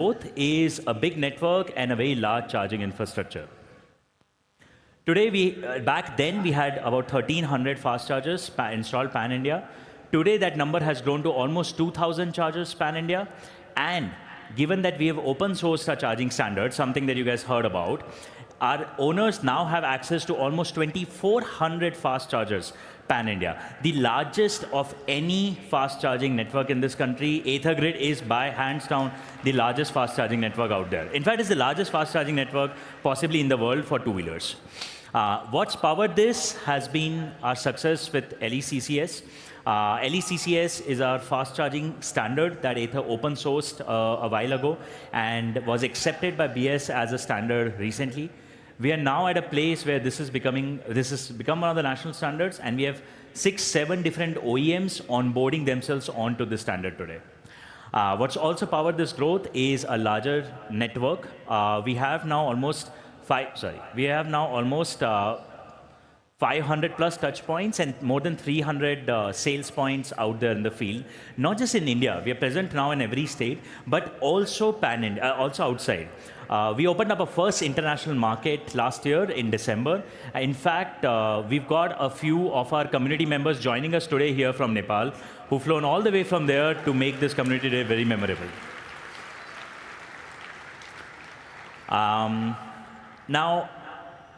Both is a big network and a very large charging infrastructure. Today, back then we had about 1,300 fast chargers installed pan-India. Today, that number has grown to almost 2,000 chargers pan-India. And given that we have open sourced our charging standards, something that you guys heard about, our owners now have access to almost 2,400 fast chargers pan-India. The largest of any fast charging network in this country. Ather Grid is by hands down the largest fast charging network out there. In fact, it's the largest fast charging network possibly in the world for two-wheelers. What's powered this has been our success with LECCS. LECCS is our fast charging standard that Ather open sourced a while ago and was accepted by BS as a standard recently. We are now at a place where this has become one of the national standards, and we have 6-7 different OEMs onboarding themselves onto this standard today. What's also powered this growth is a larger network. We have now almost 500 plus touch points and more than 300 sales points out there in the field. Not just in India, we are present now in every state, but also also outside. We opened up a first international market last year in December. In fact, we've got a few of our community members joining us today here from Nepal, who've flown all the way from there to make this community day very memorable. Now,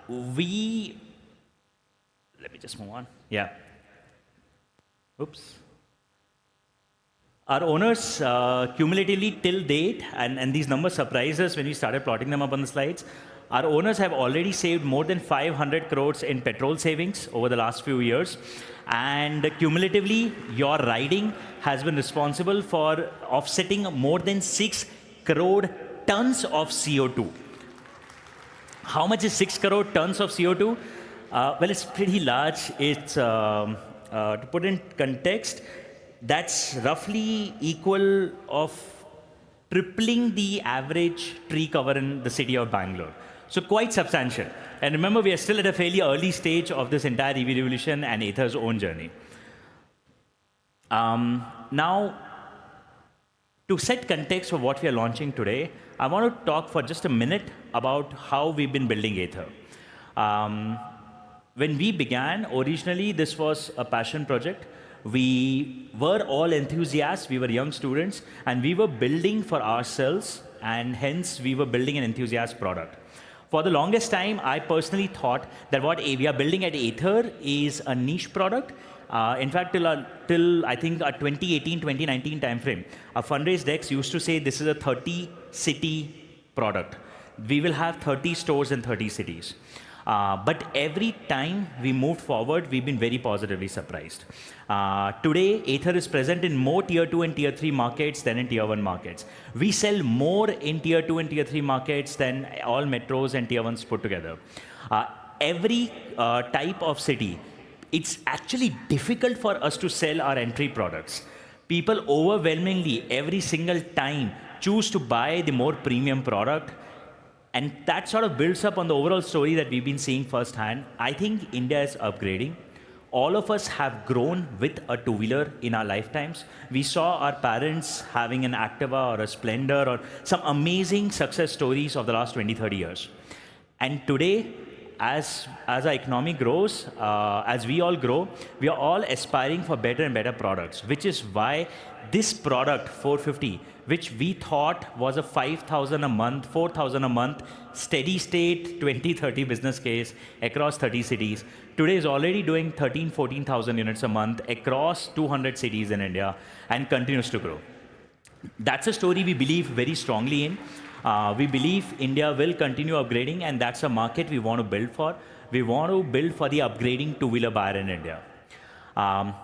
let me just move on. Yeah. Oops. Our owners, cumulatively till date, and these numbers surprised us when we started plotting them up on the slides, our owners have already saved more than 500 crores in petrol savings over the last few years. And cumulatively, your riding has been responsible for offsetting more than 6 crore tons of CO2. How much is 6 crore tons of CO2? Well, it's pretty large. It's, to put in context, that's roughly equal of tripling the average tree cover in the city of Bangalore. So quite substantial. And remember, we are still at a fairly early stage of this entire EV revolution and Ather's own journey. Now, to set context for what we are launching today, I want to talk for just a minute about how we've been building Ather. When we began, originally, this was a passion project. We were all enthusiasts, we were young students, and we were building for ourselves, and hence we were building an enthusiast product. For the longest time, I personally thought that what we are building at Ather is a niche product. In fact, till I think a 2018-2019 timeframe, our fundraise decks used to say this is a 30-city product. We will have 30 stores in 30 cities. But every time we moved forward, we've been very positively surprised. Today, Ather is present in more Tier 2 and Tier 3 markets than in Tier 1 markets. We sell more in Tier 2 and Tier 3 markets than all metros and Tier 1s put together. Every type of city, it's actually difficult for us to sell our entry products. People overwhelmingly, every single time, choose to buy the more premium product. And that sort of builds up on the overall story that we've been seeing firsthand. I think India is upgrading. All of us have grown with a two-wheeler in our lifetimes. We saw our parents having an Activa or a Splendor or some amazing success stories of the last 20, 30 years. And today, as our economy grows, as we all grow, we are all aspiring for better and better products, which is why this product, 450, which we thought was a 5,000 a month, 4,000 a month, steady state 2030 business case across 30 cities, today is already doing 13,000, 14,000 units a month across 200 cities in India and continues to grow. That's a story we believe very strongly in. We believe India will continue upgrading, and that's a market we want to build for. We want to build for the upgrading two-wheeler buyer in India.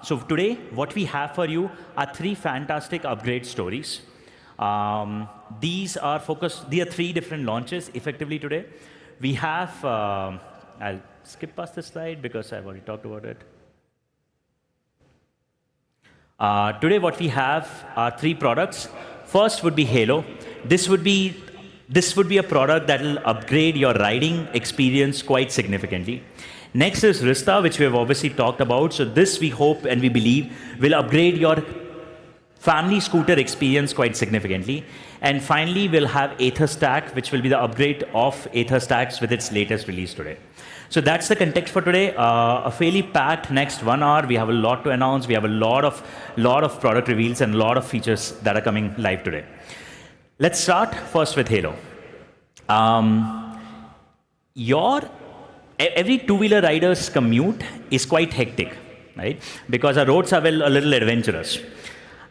So today, what we have for you are 3 fantastic upgrade stories. These are 3 different launches effectively today. We have, I'll skip past this slide because I've already talked about it. Today what we have are 3 products. First would be Halo. This would be a product that will upgrade your riding experience quite significantly. Next is Rista, which we have obviously talked about. So this we hope and we believe will upgrade your family scooter experience quite significantly. And finally, we'll have Ather Stack, which will be the upgrade of Ather Stacks with its latest release today. So that's the context for today. A fairly packed next 1 hour. We have a lot to announce. We have a lot of product reveals and a lot of features that are coming live today. Let's start first with Halo. Every two-wheeler rider's commute is quite hectic, right? Because our roads are a little adventurous.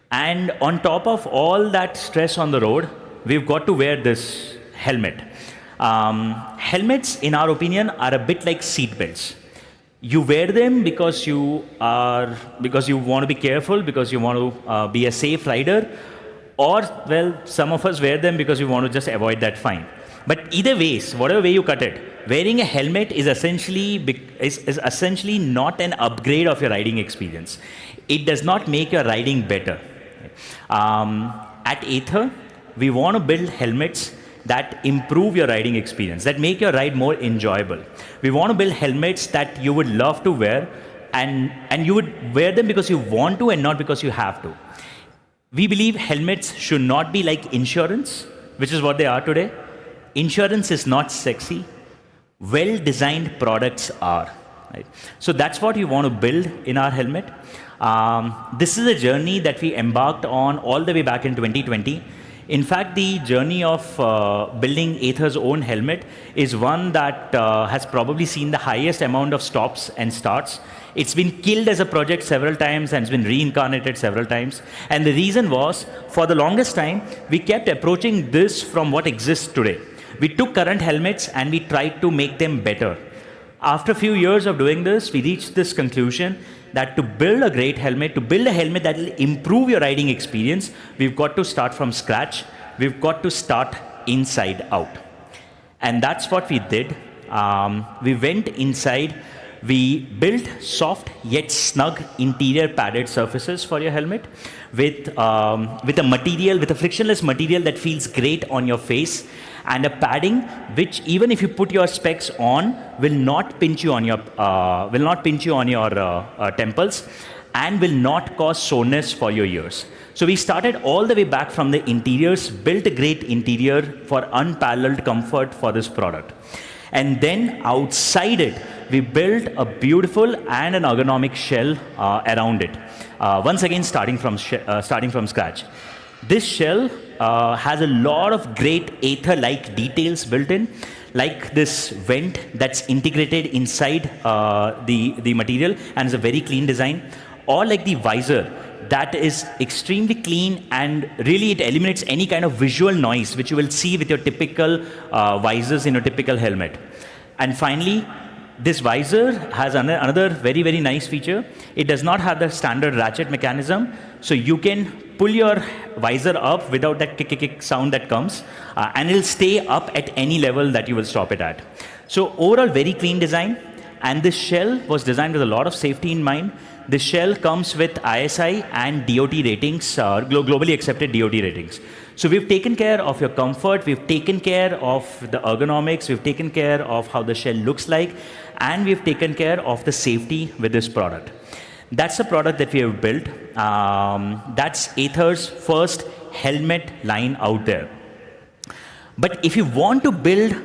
And on top of all that stress on the road, we've got to wear this helmet. Helmets, in our opinion, are a bit like seat belts. You wear them because you want to be careful, because you want to be a safe rider, or, well, some of us wear them because we want to just avoid that fine. But either ways, whatever way you cut it, wearing a helmet is essentially not an upgrade of your riding experience. It does not make your riding better. At Ather, we want to build helmets that improve your riding experience, that make your ride more enjoyable. We want to build helmets that you would love to wear, and you would wear them because you want to and not because you have to. We believe helmets should not be like insurance, which is what they are today. Insurance is not sexy. Well-designed products are. Right? So that's what we want to build in our helmet. This is a journey that we embarked on all the way back in 2020. In fact, the journey of building Ather's own helmet is one that has probably seen the highest amount of stops and starts. It's been killed as a project several times and it's been reincarnated several times. And the reason was, for the longest time, we kept approaching this from what exists today. We took current helmets and we tried to make them better. After a few years of doing this, we reached this conclusion that to build a great helmet, to build a helmet that will improve your riding experience, we've got to start from scratch. We've got to start inside out. And that's what we did. We went inside. We built soft yet snug interior padded surfaces for your helmet with a frictionless material that feels great on your face, and a padding which, even if you put your specs on, will not pinch you on your temples and will not cause soreness for your ears. So we started all the way back from the interiors, built a great interior for unparalleled comfort for this product. And then outside it, we built a beautiful and an ergonomic shell around it. Once again, starting from scratch. This shell has a lot of great Ather-like details built in, like this vent that's integrated inside the material and is a very clean design, or like the visor that is extremely clean, and really it eliminates any kind of visual noise which you will see with your typical visors in a typical helmet. And finally, this visor has another very, very nice feature. It does not have the standard ratchet mechanism, so you can pull your visor up without that kick sound that comes, and it'll stay up at any level that you will stop it at. So overall, very clean design, and this shell was designed with a lot of safety in mind. This shell comes with ISI and DOT ratings, globally accepted DOT ratings. So we've taken care of your comfort, we've taken care of the ergonomics, we've taken care of how the shell looks like, and we've taken care of the safety with this product. That's the product that we have built. That's Ather's first helmet line out there. But if you want to build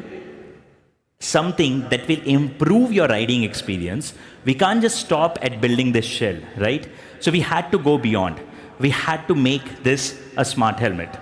something that will improve your riding experience, we can't just stop at building this shell, right? So we had to go beyond. We had to make this a smart helmet.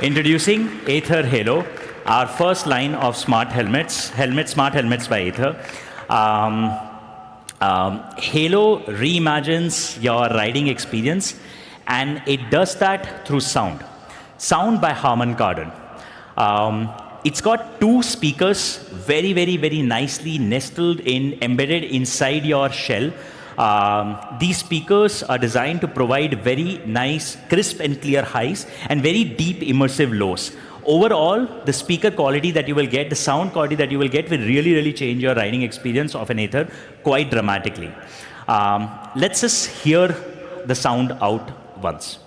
Introducing Ather Halo, our first line of smart helmets, smart helmets by Ather. Halo reimagines your riding experience, and it does that through sound. Sound by Harman Kardon. It's got two speakers very, very, very nicely embedded inside your shell. These speakers are designed to provide very nice, crisp and clear highs and very deep immersive lows. Overall, the speaker quality that you will get, the sound quality that you will get will really, really change your riding experience of an Ather quite dramatically. Let's just hear the sound out once.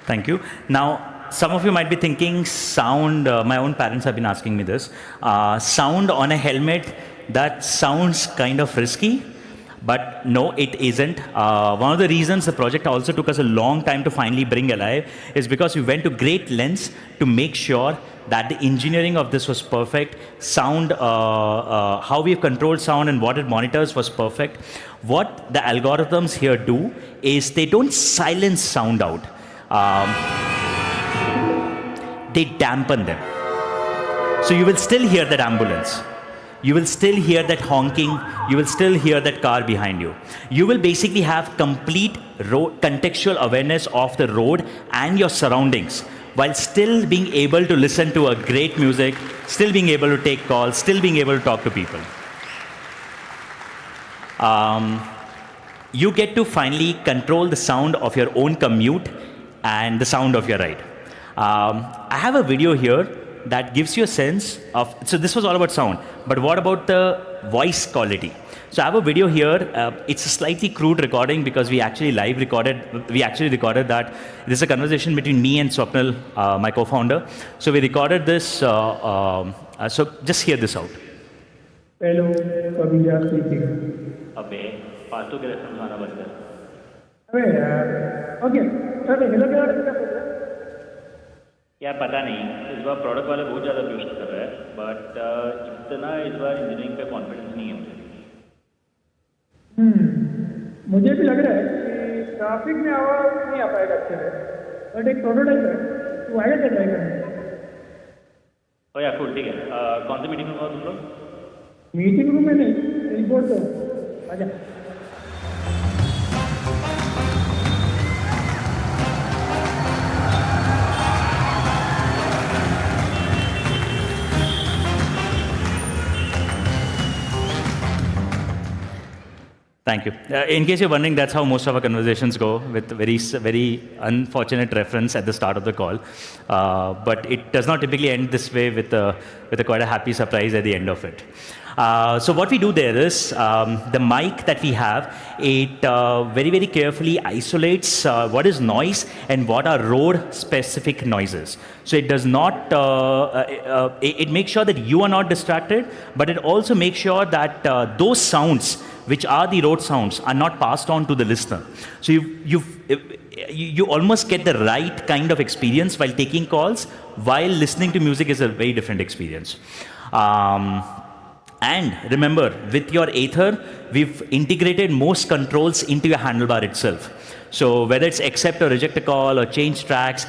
Thank you. Now, some of you might be thinking sound, my own parents have been asking me this, sound on a helmet, that sounds kind of risky, but no, it isn't. One of the reasons the project also took us a long time to finally bring alive is because we went to great lengths to make sure that the engineering of this was perfect, sound, how we've controlled sound and what it monitors was perfect. What the algorithms here do is they don't silence sound out. They dampen them. So you will still hear that ambulance. You will still hear that honking. You will still hear that car behind you. You will basically have complete contextual awareness of the road and your surroundings while still being able to listen to a great music, still being able to take calls, still being able to talk to people. You get to finally control the sound of your own commute and the sound of your ride. I have a video here that gives you a sense of, so this was all about sound, but what about the voice quality? So I have a video here. It's a slightly crude recording because we actually recorded that. This is a conversation between me and Swapnil, my co-founder. So we recorded this, so just hear this out. Hello, Pavija speaking. Abbe, फालतू के reference मारना बंद कर. Okay sir hello क्या बोल रहे हैं? यार पता नहीं, इस बार प्रोडक्ट वाले बहुत ज़्यादा बूस्ट कर रहे हैं, बट इतना इस बार इंजीनियरिंग पे कॉन्फिडेंस नहीं है मुझे भी लग रहा है कि ट्रैफिक में आवाज़ नहीं आ पाएगा अच्छे से, बट एक प्रोटोटाइप है तो आएगा क्या ट्राई करने? ओ यार कूल, ठीक है. कौन सी मीटिंग में हो तुम लोग? मीटिंग रूम में नहीं, रिपोर्ट तो आजा. Thank you. In case you're wondering, that's how most of our conversations go, with very unfortunate reference at the start of the call. But it does not typically end this way with quite a happy surprise at the end of it. So what we do there is, the mic that we have, it very carefully isolates what is noise and what are road-specific noises. So it does not, it makes sure that you are not distracted, but it also makes sure that those sounds, which are the road sounds, are not passed on to the listener. So you almost get the right kind of experience while taking calls, while listening to music is a very different experience. And remember, with your Ather, we've integrated most controls into your handlebar itself. So whether it's accept or reject a call or change tracks,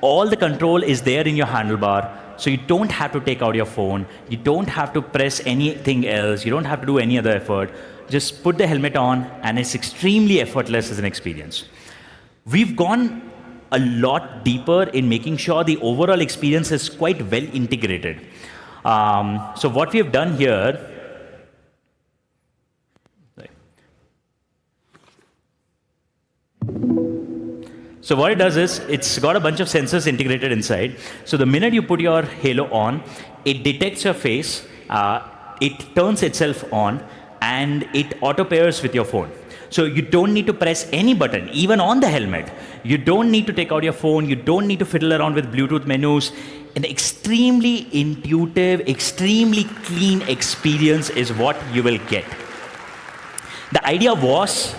all the control is there in your handlebar. So you don't have to take out your phone. You don't have to press anything else. You don't have to do any other effort. Just put the helmet on, and it's extremely effortless as an experience. We've gone a lot deeper in making sure the overall experience is quite well integrated. So what we have done here, so what it does is, it's got a bunch of sensors integrated inside. So the minute you put your Halo on, it detects your face, it turns itself on, and it auto pairs with your phone. So you don't need to press any button, even on the helmet. You don't need to take out your phone. You don't need to fiddle around with Bluetooth menus. An extremely intuitive, extremely clean experience is what you will get. The idea was,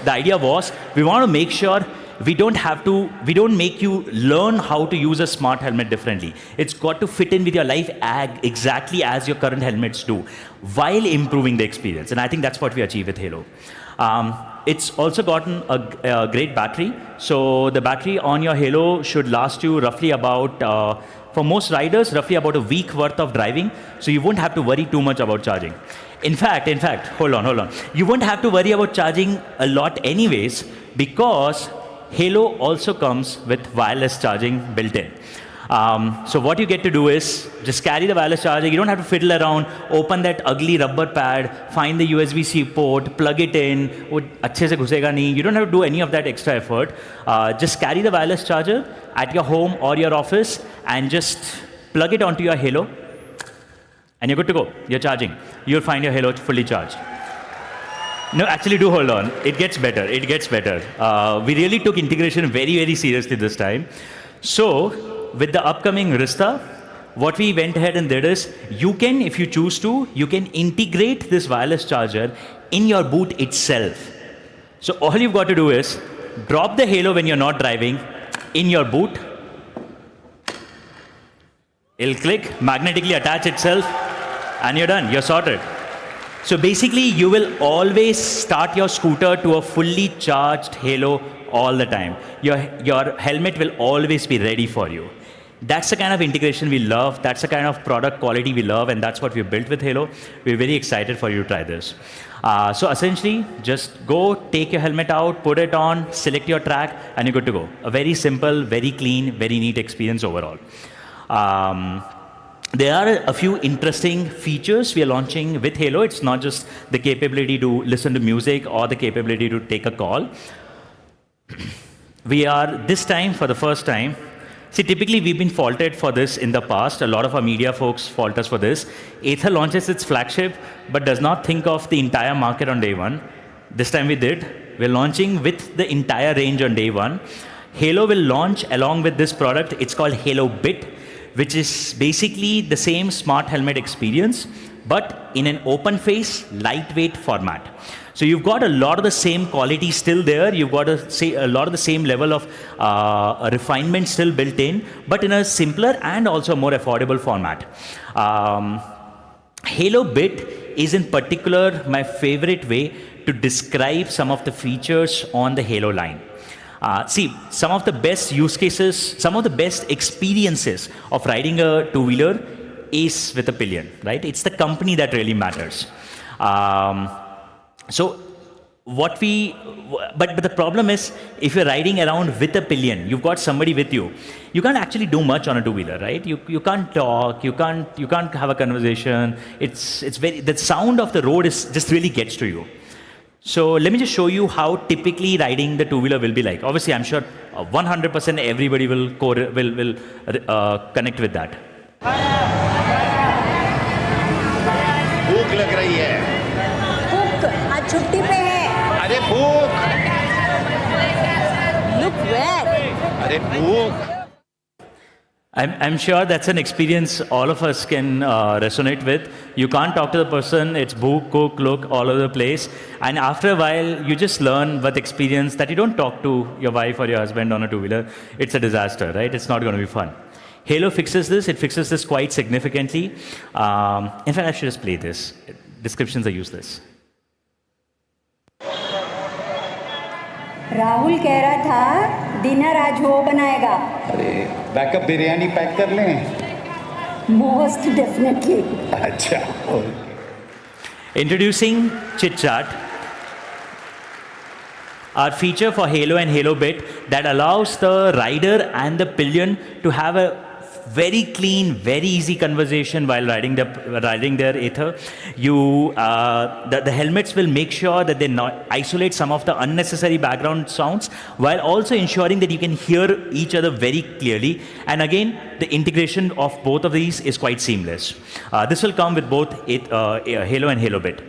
we want to make sure we don't make you learn how to use a smart helmet differently. It's got to fit in with your life exactly as your current helmets do, while improving the experience. And I think that's what we achieve with Halo. It's also gotten a great battery. So the battery on your Halo should last you roughly about, for most riders, roughly about a week worth of driving. So you won't have to worry too much about charging. In fact, hold on. You won't have to worry about charging a lot anyways, because Halo also comes with wireless charging built in. So what you get to do is just carry the wireless charger. You don't have to fiddle around, open that ugly rubber pad, find the USB-C port, plug it in. अच्छे से घुसेगा नहीं. You don't have to do any of that extra effort. Just carry the wireless charger at your home or your office and just plug it onto your Halo, and you're good to go. You're charging. You'll find your Halo fully charged. No, actually, do hold on. It gets better. We really took integration very, very seriously this time. So, with the upcoming Rista, what we went ahead and did is, you can, if you choose to, you can integrate this wireless charger in your boot itself. So all you've got to do is, drop the Halo when you're not driving in your boot. It'll click, magnetically attach itself, and you're done, you're sorted. So basically, you will always start your scooter to a fully charged Halo all the time. Your helmet will always be ready for you. That's the kind of integration we love. That's the kind of product quality we love, and that's what we've built with Halo. We're very excited for you to try this. So essentially, just go, take your helmet out, put it on, select your track, and you're good to go. A very simple, very clean, very neat experience overall. There are a few interesting features we are launching with Halo. It's not just the capability to listen to music or the capability to take a call. We are, this time, for the first time, see, typically we've been faulted for this in the past. A lot of our media folks fault us for this. Ather launches its flagship, but does not think of the entire market on day one. This time we did. We're launching with the entire range on day one. Halo will launch along with this product. It's called Halo Bit, which is basically the same smart helmet experience, but in an open face, lightweight format. So you've got a lot of the same quality still there. You've got a lot of the same level of refinement still built in, but in a simpler and also more affordable format. Halo Bit is in particular my favorite way to describe some of the features on the Halo line. See, some of the best use cases, some of the best experiences of riding a two-wheeler is with a pillion, right? It's the company that really matters. So but the problem is, if you're riding around with a pillion, you've got somebody with you, you can't actually do much on a two-wheeler, right? You can't talk, you can't have a conversation. It's very, the sound of the road is just really gets to you. So let me just show you how typically riding the two-wheeler will be like. Obviously, I'm sure 100% everybody will connect with that. भूख लग रही है। भूख आज छुट्टी पे है। अरे भूख। Look where? अरे भूख। I'm sure that's an experience all of us can resonate with. You can't talk to the person, it's book, cook, look, all over the place. And after a while, you just learn with experience that you don't talk to your wife or your husband on a two-wheeler. It's a disaster, right? It's not going to be fun. Halo fixes this. It fixes this quite significantly. In fact, I should just play this. Descriptions are useless. Rahul कह रहा था dinner आज वो बनाएगा। अरे backup biryani pack कर लें। Most definitely. अच्छा। Introducing Chit Chat, our feature for Halo and Halo Bit that allows the rider and the pillion to have a very clean, very easy conversation while riding their Ather. The helmets will make sure that they not isolate some of the unnecessary background sounds, while also ensuring that you can hear each other very clearly. And again, the integration of both of these is quite seamless. This will come with both Halo and Halo Bit.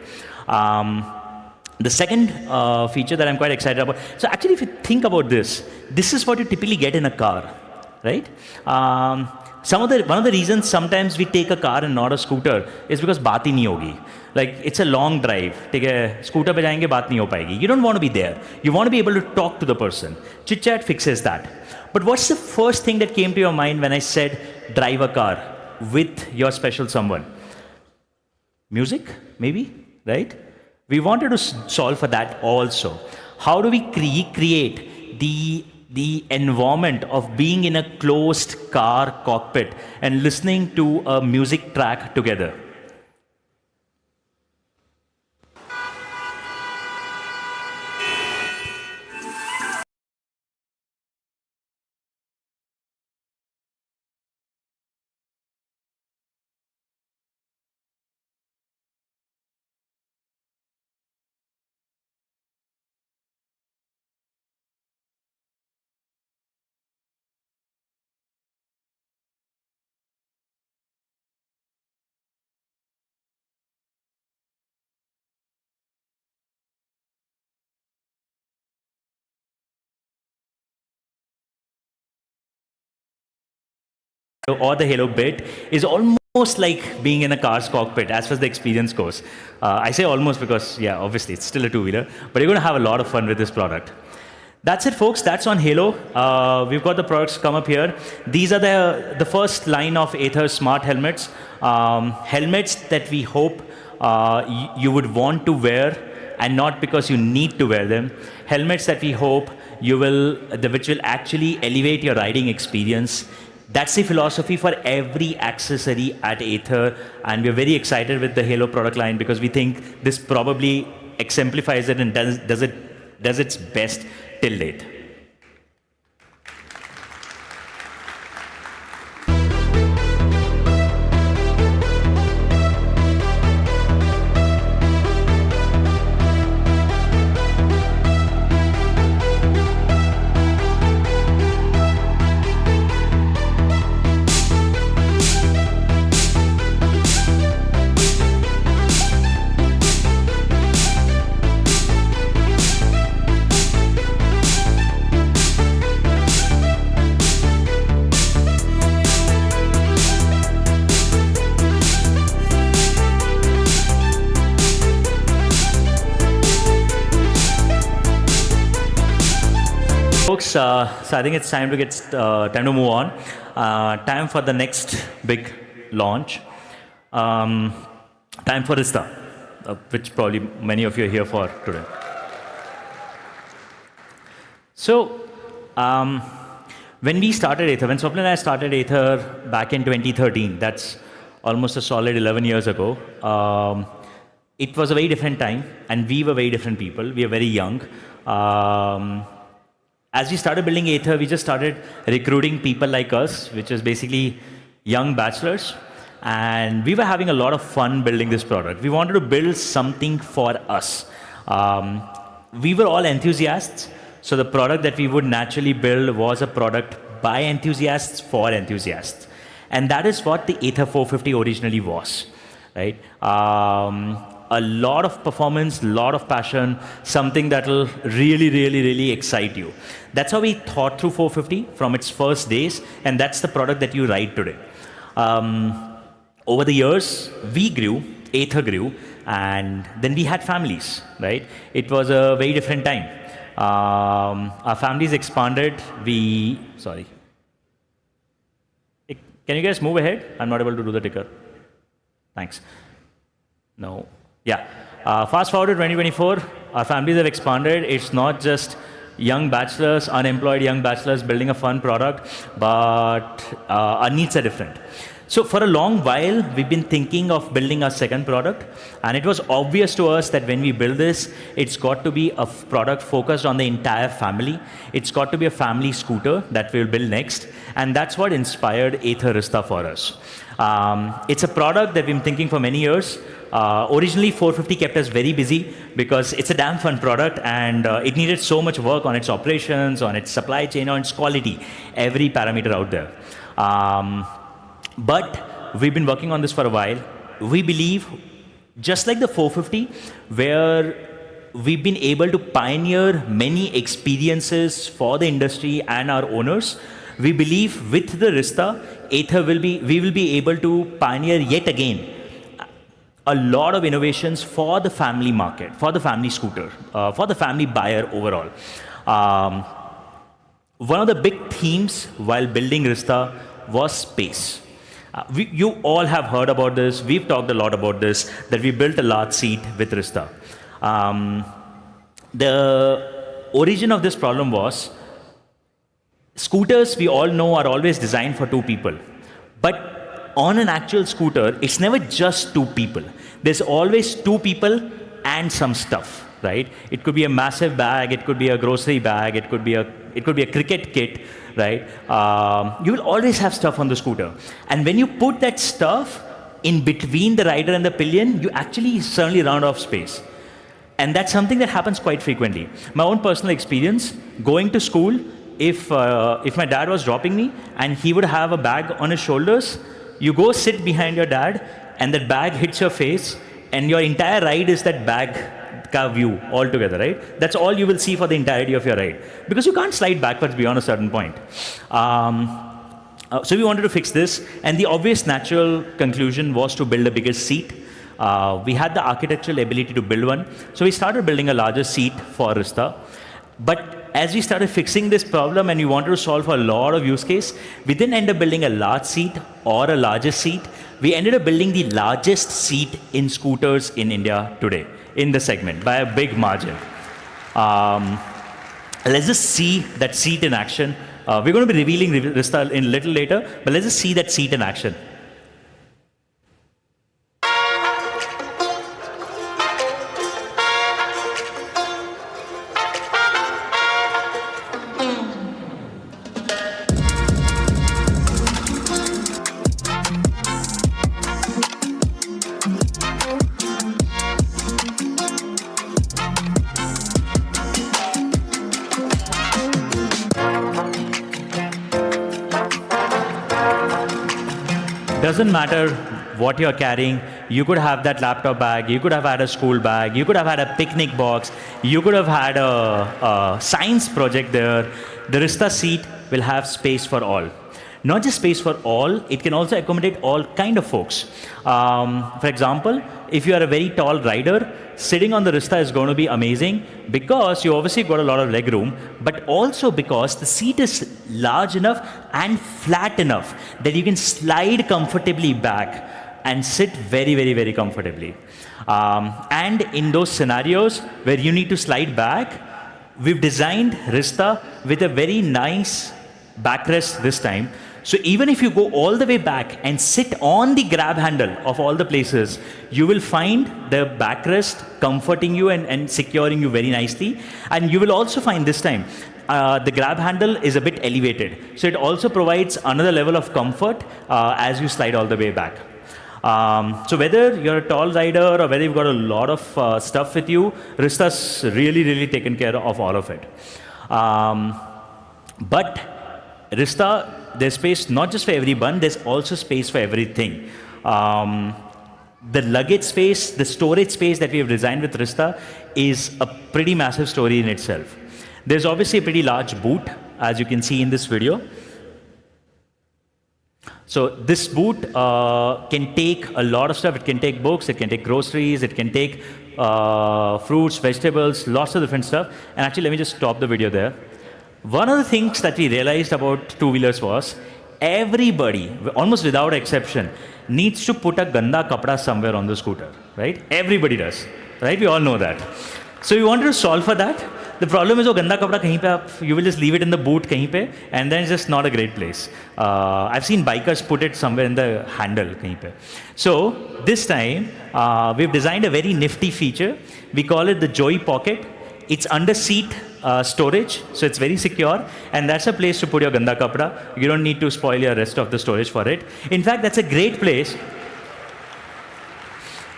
The second feature that I'm quite excited about. So actually, if you think about this is what you typically get in a car, right? One of the reasons sometimes we take a car and not a scooter is because बात ही नहीं होगी. Like, it's a long drive. ठीक है, scooter पे जाएंगे, बात नहीं हो पाएगी. You don't want to be there. You want to be able to talk to the person. Chit Chat fixes that. But what's the first thing that came to your mind when I said drive a car with your special someone? Music, maybe, right? We wanted to solve for that also. how do we create the environment of being in a closed car cockpit and listening to a music track together? Or the Halo bit is almost like being in a car's cockpit as far as the experience goes. I say almost because, yeah, obviously it's still a two-wheeler, but you're going to have a lot of fun with this product. That's it, folks. That's on Halo. We've got the products come up here. These are the first line of Ather smart helmets. Helmets that we hope you would want to wear, and not because you need to wear them. Helmets that we hope which will actually elevate your riding experience. That's the philosophy for every accessory at Ather, and we're very excited with the Halo product line because we think this probably exemplifies it and does its best till date. Folks, so I think it's time to move on. Time for the next big launch. Time for Rizta, which probably many of you are here for today. So, when we started Ather, when Swapnil and I started Ather back in 2013, that's almost a solid 11 years ago, it was a very different time, and we were very different people. We were very young. As we started building Ather, we just started recruiting people like us, which is basically young bachelors. And we were having a lot of fun building this product. We wanted to build something for us. We were all enthusiasts, so the product that we would naturally build was a product by enthusiasts for enthusiasts. And that is what the Ather 450 originally was, right? A lot of performance, a lot of passion, something that will really, really, really excite you. That's how we thought through 450 from its first days, and that's the product that you ride today. Over the years, we grew, Ather grew, and then we had families, right? It was a very different time. Our families expanded. Sorry. Can you guys move ahead? I'm not able to do the ticker. Thanks. No. Yeah. Fast forward to 2024, our families have expanded. It's not just young bachelors, unemployed young bachelors building a fun product, but our needs are different. So for a long while, we've been thinking of building our second product, and it was obvious to us that when we build this, it's got to be a product focused on the entire family. It's got to be a family scooter that we'll build next, and that's what inspired Ather Rista for us. It's a product that we've been thinking for many years. Originally, 450 kept us very busy because it's a damn fun product, and it needed so much work on its operations, on its supply chain, on its quality, every parameter out there. But we've been working on this for a while. We believe, just like the 450, where we've been able to pioneer many experiences for the industry and our owners, we believe with the Rista, we will be able to pioneer yet again a lot of innovations for the family market, for the family scooter, for the family buyer overall. One of the big themes while building Rista was space. You all have heard about this. We've talked a lot about this, that we built a large seat with Rizta. origin of this problem was, scooters, we all know, are always designed for two people. But on an actual scooter, it's never just two people. There's always two people and some stuff, right? It could be a massive bag, it could be a grocery bag, it could be a cricket kit, right? You will always have stuff on the scooter. And when you put that stuff in between the rider and the pillion, you actually suddenly run out of space. And that's something that happens quite frequently. My own personal experience, going to school, if my dad was dropping me and he would have a bag on his shoulders, you go sit behind your dad and that bag hits your face and your entire ride is that bag ka view altogether, right? That's all you will see for the entirety of your ride. Because you can't slide backwards beyond a certain point. So we wanted to fix this, and the obvious natural conclusion was to build a bigger seat. We had the architectural ability to build one, so we started building a larger seat for Rista. But as we started fixing this problem and we wanted to solve for a lot of use case, we didn't end up building a large seat or a larger seat. We ended up building the largest seat in scooters in India today, in the segment, by a big margin. Let's just see that seat in action. We're going to be revealing Rista in a little later, but let's just see that seat in action. Doesn't matter what you're carrying. You could have that laptop bag, you could have had a school bag, you could have had a picnic box, you could have had a science project there. The Rista seat will have space for all. Not just space for all, it can also accommodate all kind of folks. For example, if you are a very tall rider, sitting on the Rista is going to be amazing because you obviously got a lot of leg room, but also because the seat is large enough and flat enough that you can slide comfortably back and sit very, very, very comfortably. And in those scenarios where you need to slide back, we've designed Rista with a very nice backrest this time. So even if you go all the way back and sit on the grab handle of all the places, you will find the backrest comforting you and securing you very nicely. And you will also find this time, the grab handle is a bit elevated. So it also provides another level of comfort as you slide all the way back. So whether you're a tall rider or whether you've got a lot of stuff with you, Rista's really, really taken care of all of it. But Rista, there's space not just for everyone, there's also space for everything. The luggage space, the storage space that we have designed with Rista is a pretty massive story in itself. There's obviously a pretty large boot, as you can see in this video. So this boot can take a lot of stuff. It can take books, it can take groceries, it can take fruits, vegetables, lots of different stuff. And actually, let me just stop the video there. One of the things that we realized about two-wheelers was everybody, almost without exception, needs to put a ganda kapda somewhere on the scooter, right? Everybody does, right? We all know that. So we wanted to solve for that. The problem is, ganda kapda kahin pe you will just leave it in the boot kahin pe, and then it's just not a great place. I've seen bikers put it somewhere in the handle kahin pe. So this time, we've designed a very nifty feature. We call it the Joy Pocket. It's under seat storage, so it's very secure, and that's a place to put your ganda kapda. You don't need to spoil your rest of the storage for it. In fact, that's a great place.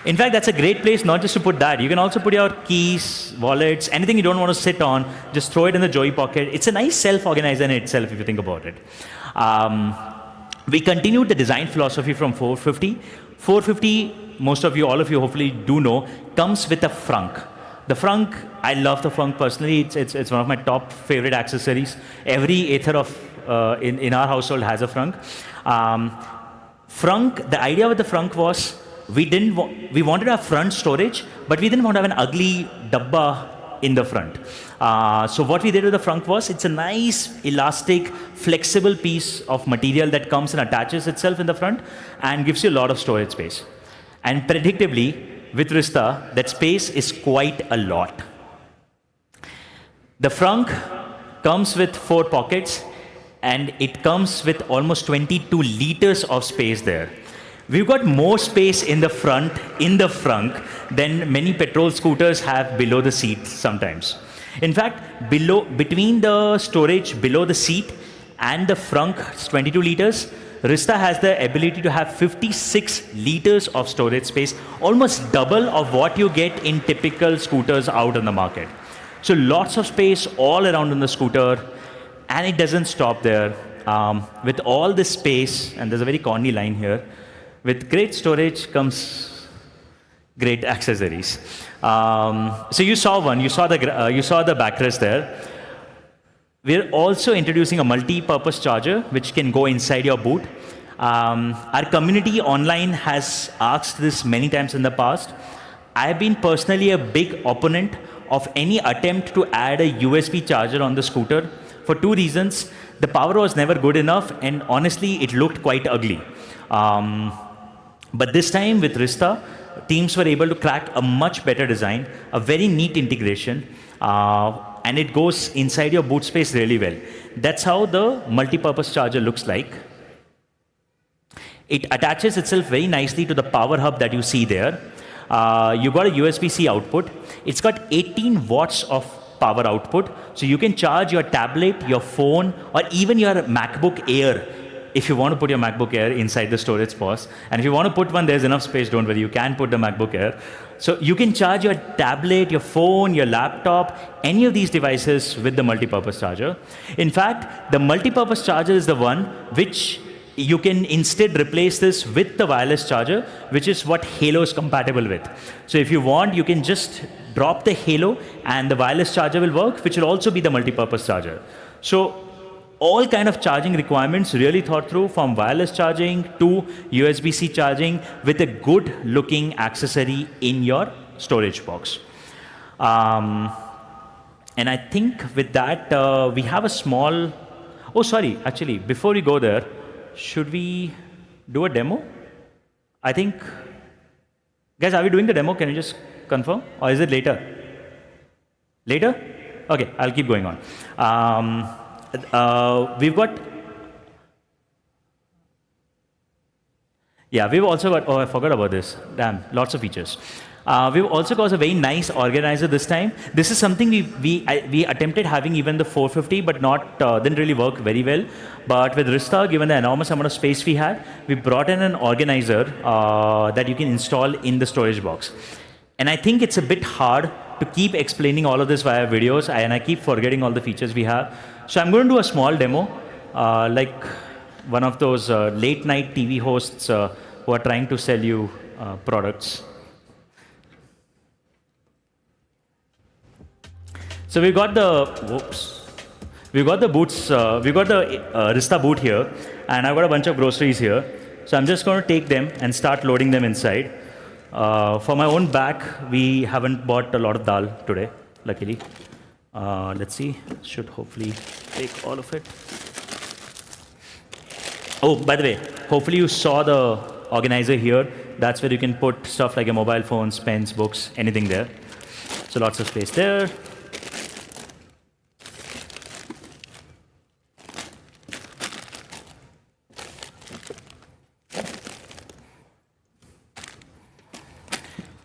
In fact, that's a great place not just to put that. You can also put your keys, wallets, anything you don't want to sit on, just throw it in the Joy Pocket. It's a nice self-organizer in itself, if you think about it. We continued the design philosophy from 450. 450, most of you, all of you hopefully do know, comes with a frunk. The frunk, I love the frunk personally. It's one of my top favorite accessories. Every Ather in our household has a frunk. Frunk, the idea with the frunk was we wanted our front storage, but we didn't want to have an ugly dabba in the front. So what we did with the frunk was it's a nice, elastic, flexible piece of material that comes and attaches itself in the front and gives you a lot of storage space. And predictably, with Rista, that space is quite a lot. The frunk comes with 4 pockets, and it comes with almost 22 liters of space there. We've got more space in the frunk, than many petrol scooters have below the seat sometimes. In fact, between the storage below the seat and the frunk, 22 liters, Rista has the ability to have 56 liters of storage space, almost double of what you get in typical scooters out on the market. So lots of space all around on the scooter, and it doesn't stop there. With all this space, and there's a very corny line here, with great storage comes great accessories. So you saw one, you saw the backrest there. We're also introducing a multi-purpose charger, which can go inside your boot. Our community online has asked this many times in the past. I've been personally a big opponent of any attempt to add a USB charger on the scooter for 2 reasons. The power was never good enough, and honestly, it looked quite ugly. But this time with Rista, teams were able to crack a much better design, a very neat integration, and it goes inside your boot space really well. That's how the multi-purpose charger looks like. It attaches itself very nicely to the power hub that you see there. You've got a USB-C output. It's got 18 watts of power output, so you can charge your tablet, your phone, or even your MacBook Air if you want to put your MacBook Air inside the storage spots. And if you want to put one, there's enough space, don't worry, you can put the MacBook Air. So you can charge your tablet, your phone, your laptop, any of these devices with the multi-purpose charger. In fact, the multi-purpose charger is the one which you can instead replace this with the wireless charger, which is what Halo is compatible with. So if you want, you can just drop the Halo and the wireless charger will work, which will also be the multi-purpose charger. So all kind of charging requirements really thought through, from wireless charging to USB-C charging, with a good looking accessory in your storage box. And I think with that, we have a small, oh sorry, actually, before we go there, should we do a demo? I think, guys, are we doing the demo? Can you just confirm? Or is it later? Later? Okay, I'll keep going on. We've got, yeah, we've also got, oh, I forgot about this. Damn, lots of features. We've also got a very nice organizer this time. This is something we attempted having even the 450, but didn't really work very well. But with Rista, given the enormous amount of space we had, we brought in an organizer that you can install in the storage box. And I think it's a bit hard to keep explaining all of this via videos, and I keep forgetting all the features we have. So I'm going to do a small demo, like one of those late night TV hosts who are trying to sell you products. So we've got the boots, we've got the Rista boot here, and I've got a bunch of groceries here. So I'm just going to take them and start loading them inside. For my own back, we haven't bought a lot of dal today, luckily. Let's see, should hopefully take all of it. Oh, by the way, hopefully you saw the organizer here. That's where you can put stuff like your mobile phones, pens, books, anything there. So lots of space there.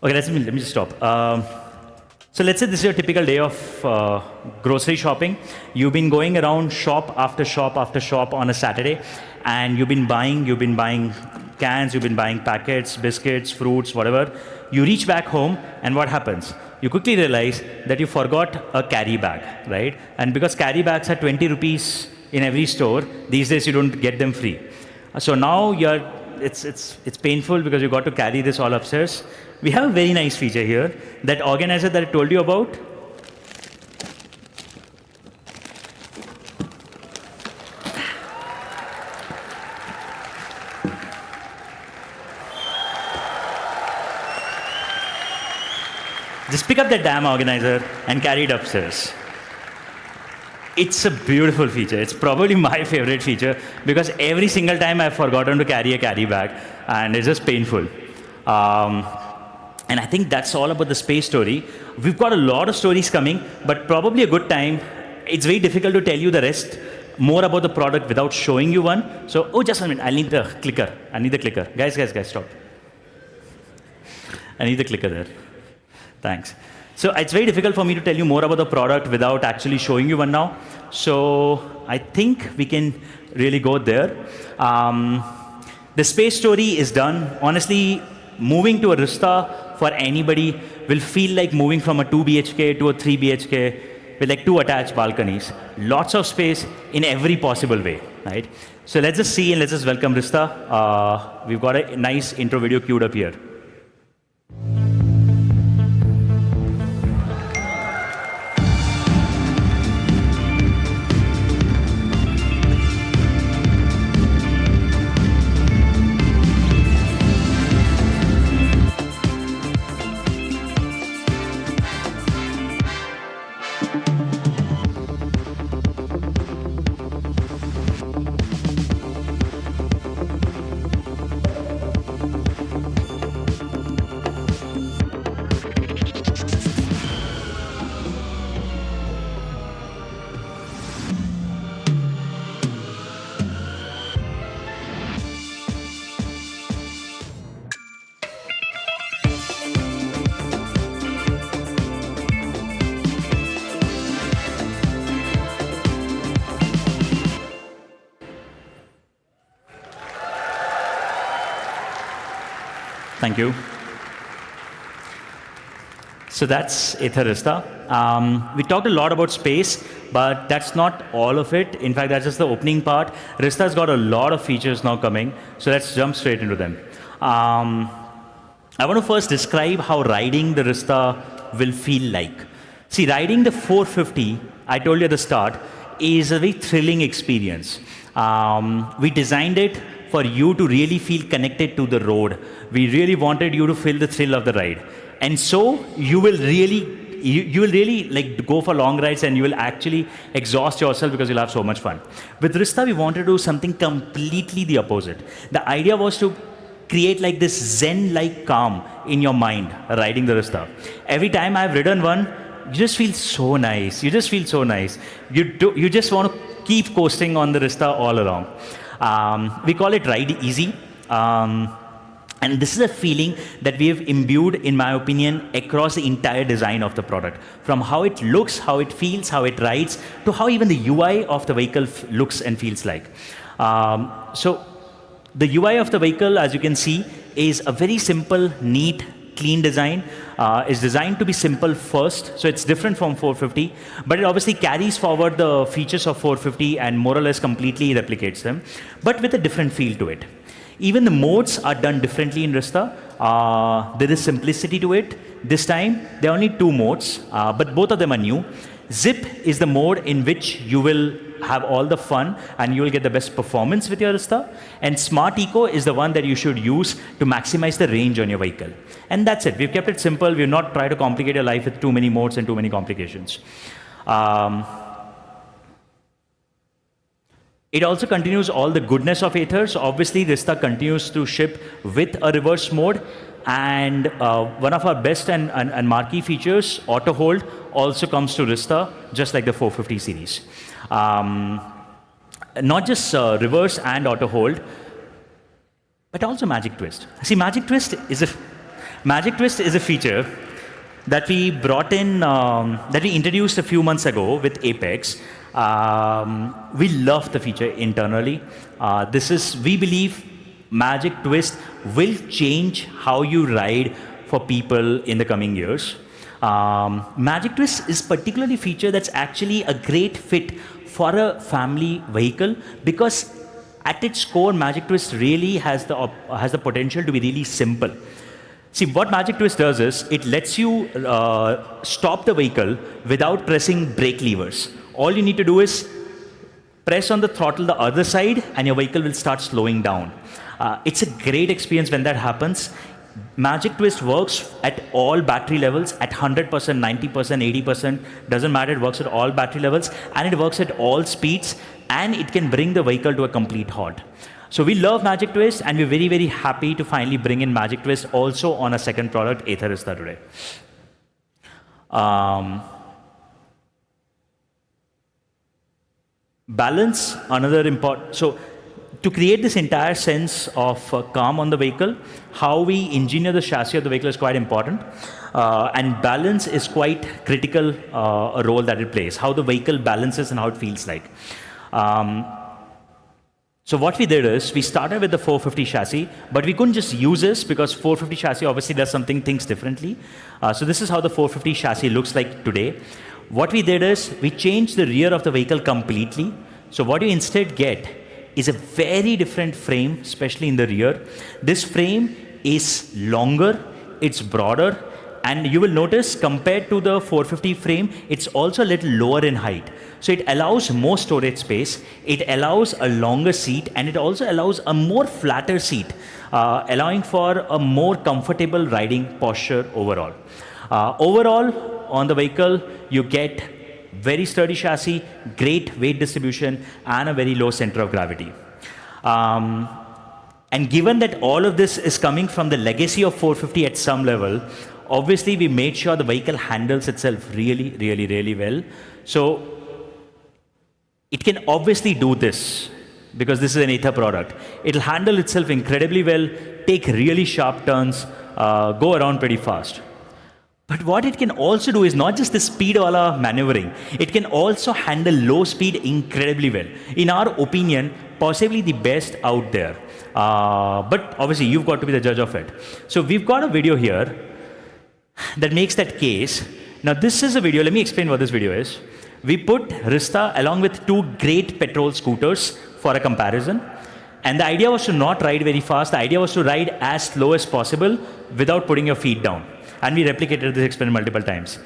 Okay, let me just stop. So let's say this is your typical day of grocery shopping. You've been going around shop after shop after shop on a Saturday, and you've been buying cans, you've been buying packets, biscuits, fruits, whatever. You reach back home, and what happens? You quickly realize that you forgot a carry bag, right? And because carry bags are 20 rupees in every store, these days you don't get them free. So now it's painful because you got to carry this all upstairs. We have a very nice feature here, that organizer that I told you about. Just pick up the damn organizer and carry it upstairs. It's a beautiful feature. It's probably my favorite feature because every single time I've forgotten to carry a carry bag, and it's just painful. And I think that's all about the space story. We've got a lot of stories coming, but probably a good time. It's very difficult to tell you the rest, more about the product without showing you one. So, oh, just a minute. I need the clicker. I need the clicker. Guys, stop. I need the clicker there. Thanks. So it's very difficult for me to tell you more about the product without actually showing you one now. So I think we can really go there. The space story is done. Honestly, moving to a Rista for anybody will feel like moving from a 2 BHK to a 3 BHK with like 2 attached balconies. Lots of space in every possible way, right? So let's just see and let's just welcome Rizta. We've got a nice intro video queued up here. Thank you. So that's Ather Rista. We talked a lot about space, but that's not all of it. In fact, that's just the opening part. Rista's got a lot of features now coming, so let's jump straight into them. I want to first describe how riding the Rista will feel like. See, riding the 450, I told you at the start, is a very thrilling experience. We designed it for you to really feel connected to the road. We really wanted you to feel the thrill of the ride. And so you will really like go for long rides and you will actually exhaust yourself because you'll have so much fun. With Rista, we wanted to do something completely the opposite. The idea was to create like this zen-like calm in your mind riding the Rista. Every time I've ridden one, you just feel so nice. You just feel so nice. You just want to keep coasting on the Rista all along. We call it Ride Easy. And this is a feeling that we have imbued, in my opinion, across the entire design of the product. From how it looks, how it feels, how it rides, to how even the UI of the vehicle looks and feels like. So the UI of the vehicle, as you can see, is a very simple, neat, clean design. It's designed to be simple first, so it's different from 450, but it obviously carries forward the features of 450 and more or less completely replicates them, but with a different feel to it. Even the modes are done differently in Rista. There is simplicity to it. This time, there are only 2 modes, but both of them are new. Zip is the mode in which you will have all the fun and you will get the best performance with your Rista. And Smart Eco is the one that you should use to maximize the range on your vehicle. And that's it. We've kept it simple. We've not tried to complicate your life with too many modes and too many complications. It also continues all the goodness of Ather. So obviously, Rista continues to ship with a reverse mode. And one of our best and marquee features, Auto Hold, also comes to Rista, just like the 450 series. Not just reverse and Auto Hold, but also Magic Twist. See, Magic Twist is a feature that we brought in, that we introduced a few months ago with Apex. We love the feature internally. We believe Magic Twist will change how you ride for people in the coming years. Magic Twist is particularly a feature that's actually a great fit for a family vehicle because at its core, Magic Twist really has the potential to be really simple. See, what Magic Twist does is it lets you stop the vehicle without pressing brake levers. All you need to do is press on the throttle the other side and your vehicle will start slowing down. It's a great experience when that happens. Magic Twist works at all battery levels, at 100%, 90%, 80%, doesn't matter, it works at all battery levels, and it works at all speeds, and it can bring the vehicle to a complete halt. So we love Magic Twist, and we're very, very happy to finally bring in Magic Twist also on a second product, Ather Rista, today. Balance, another important. So, to create this entire sense of calm on the vehicle, how we engineer the chassis of the vehicle is quite important. And balance is quite critical, a role that it plays, how the vehicle balances and how it feels like. So what we did is, we started with the 450 chassis, but we couldn't just use this because 450 chassis obviously does things differently. So this is how the 450 chassis looks like today. What we did is, we changed the rear of the vehicle completely. So what you instead get is a very different frame, especially in the rear. This frame is longer, it's broader, and you will notice compared to the 450 frame, it's also a little lower in height. So it allows more storage space, it allows a longer seat, and it also allows a more flatter seat, allowing for a more comfortable riding posture overall. Overall, on the vehicle, you get very sturdy chassis, great weight distribution, and a very low center of gravity. And given that all of this is coming from the legacy of 450 at some level, obviously we made sure the vehicle handles itself really well. So it can obviously do this because this is an Ather product. It'll handle itself incredibly well, take really sharp turns, go around pretty fast. But what it can also do is not just the speed wala maneuvering, it can also handle low speed incredibly well. In our opinion, possibly the best out there. But obviously you've got to be the judge of it. So we've got a video here that makes that case. Now this is a video, let me explain what this video is. We put Rista along with two great petrol scooters for a comparison. And the idea was to not ride very fast, the idea was to ride as slow as possible without putting your feet down. And we replicated this experiment multiple times.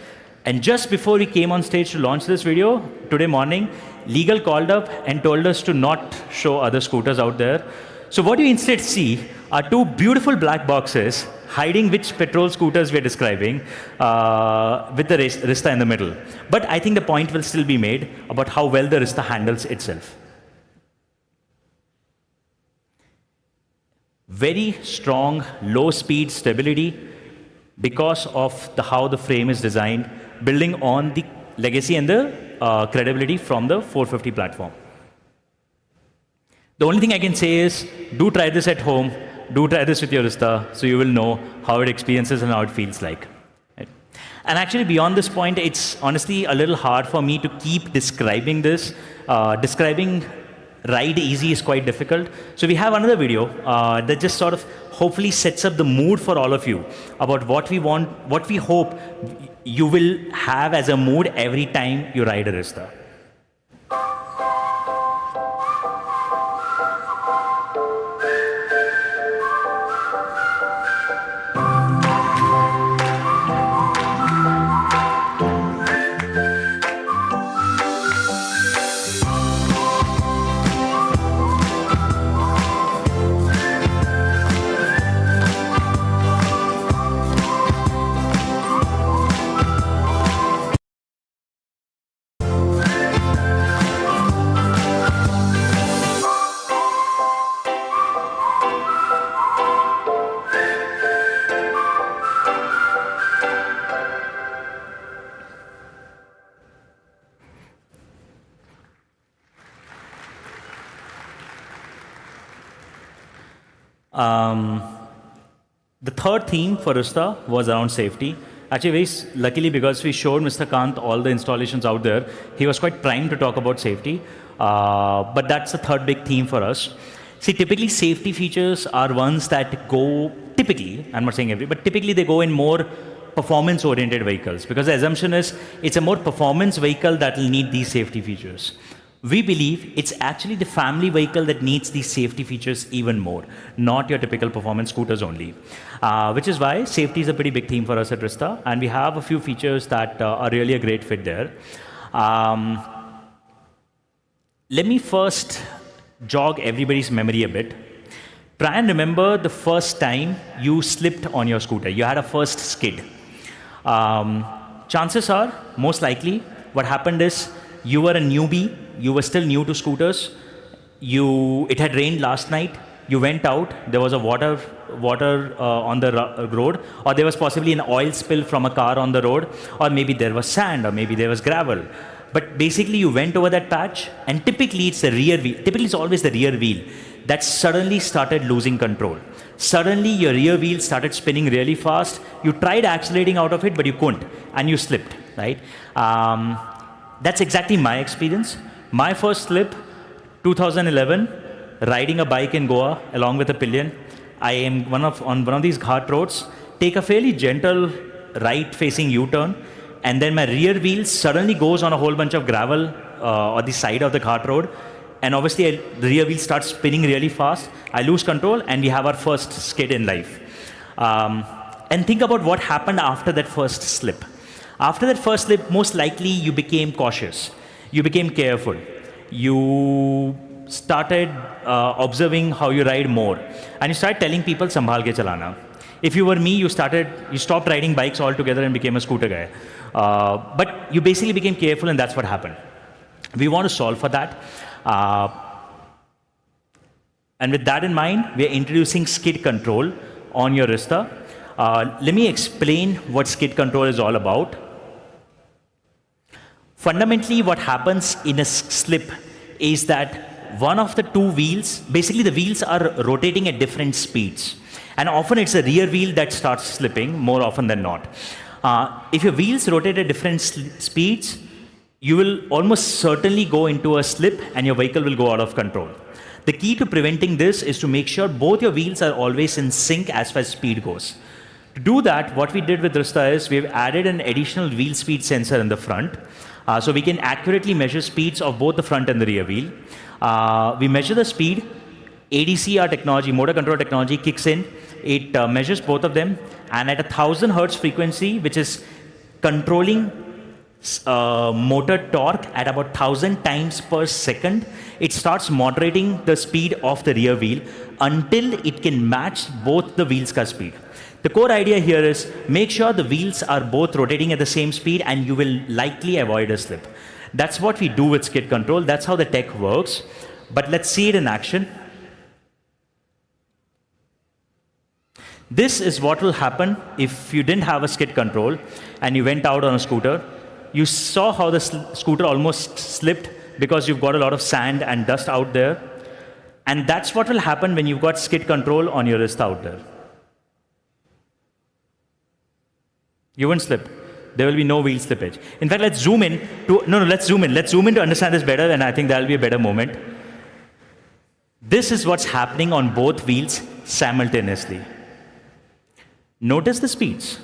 And just before we came on stage to launch this video, today morning, legal called up and told us to not show other scooters out there. So what you instead see are two beautiful black boxes hiding which petrol scooters we're describing, with the Rista in the middle. But I think the point will still be made about how well the Rista handles itself. Very strong, low speed stability because of how the frame is designed, building on the legacy and the credibility from the 450 platform. The only thing I can say is, do try this at home, do try this with your Rista, so you will know how it experiences and how it feels like. Right? And actually beyond this point, it's honestly a little hard for me to keep describing this. Describing ride easy is quite difficult. So we have another video that just sort of hopefully sets up the mood for all of you about what we want, what we hope you will have as a mood every time you ride a Rista. The third theme for Rista was around safety. Actually, very luckily, because we showed Mr. Kant all the installations out there, he was quite primed to talk about safety. But that's the third big theme for us. See, typically safety features are ones that go, typically, I'm not saying every, but typically they go in more performance-oriented vehicles, because the assumption is it's a more performance vehicle that will need these safety features. We believe it's actually the family vehicle that needs these safety features even more, not your typical performance scooters only. Which is why safety is a pretty big theme for us at Rista, and we have a few features that are really a great fit there. Let me first jog everybody's memory a bit. Try and remember the first time you slipped on your scooter. You had a first skid. Chances are, most likely, what happened is you were a newbie, you were still new to scooters, it had rained last night, you went out, there was a water on the road, or there was possibly an oil spill from a car on the road, or maybe there was sand, or maybe there was gravel. But basically, you went over that patch, and typically it's the rear wheel. Typically, it's always the rear wheel that suddenly started losing control. Suddenly, your rear wheel started spinning really fast. You tried accelerating out of it, but you couldn't, and you slipped, right? That's exactly my experience. My first slip, 2011, riding a bike in Goa along with a pillion. I am on one of these ghat roads, take a fairly gentle right-facing U-turn, and then my rear wheel suddenly goes on a whole bunch of gravel on the side of the ghat road, and obviously the rear wheel starts spinning really fast. I lose control, and we have our first skid in life. And think about what happened after that first slip. After that first slip, most likely you became cautious. You became careful. You started observing how you ride more, and you started telling people, "Sambhal ke chalana." If you were me, you stopped riding bikes altogether and became a scooter guy. But you basically became careful, and that's what happened. We want to solve for that. And with that in mind, we are introducing skid control on your Rista. Let me explain what skid control is all about. Fundamentally, what happens in a slip is that one of the two wheels, basically the wheels are rotating at different speeds. And often it's the rear wheel that starts slipping, more often than not. If your wheels rotate at different speeds, you will almost certainly go into a slip and your vehicle will go out of control. The key to preventing this is to make sure both your wheels are always in sync as far as speed goes. To do that, what we did with Rizta is we've added an additional wheel speed sensor in the front. So we can accurately measure speeds of both the front and the rear wheel. We measure the speed. ADC, our technology, motor control technology, kicks in. It measures both of them. And at 1,000 hertz frequency, which is controlling motor torque at about 1,000 times per second, it starts moderating the speed of the rear wheel until it can match both the wheels' car speed. The core idea here is make sure the wheels are both rotating at the same speed and you will likely avoid a slip. That's what we do with skid control. That's how the tech works. But let's see it in action. This is what will happen if you didn't have a skid control and you went out on a scooter. You saw how the scooter almost slipped because you've got a lot of sand and dust out there. And that's what will happen when you've got skid control on your wrist out there. You won't slip. There will be no wheel slippage. In fact, let's zoom in to, let's zoom in. Let's zoom in to understand this better, and I think that'll be a better moment. This is what's happening on both wheels simultaneously. Notice the speeds.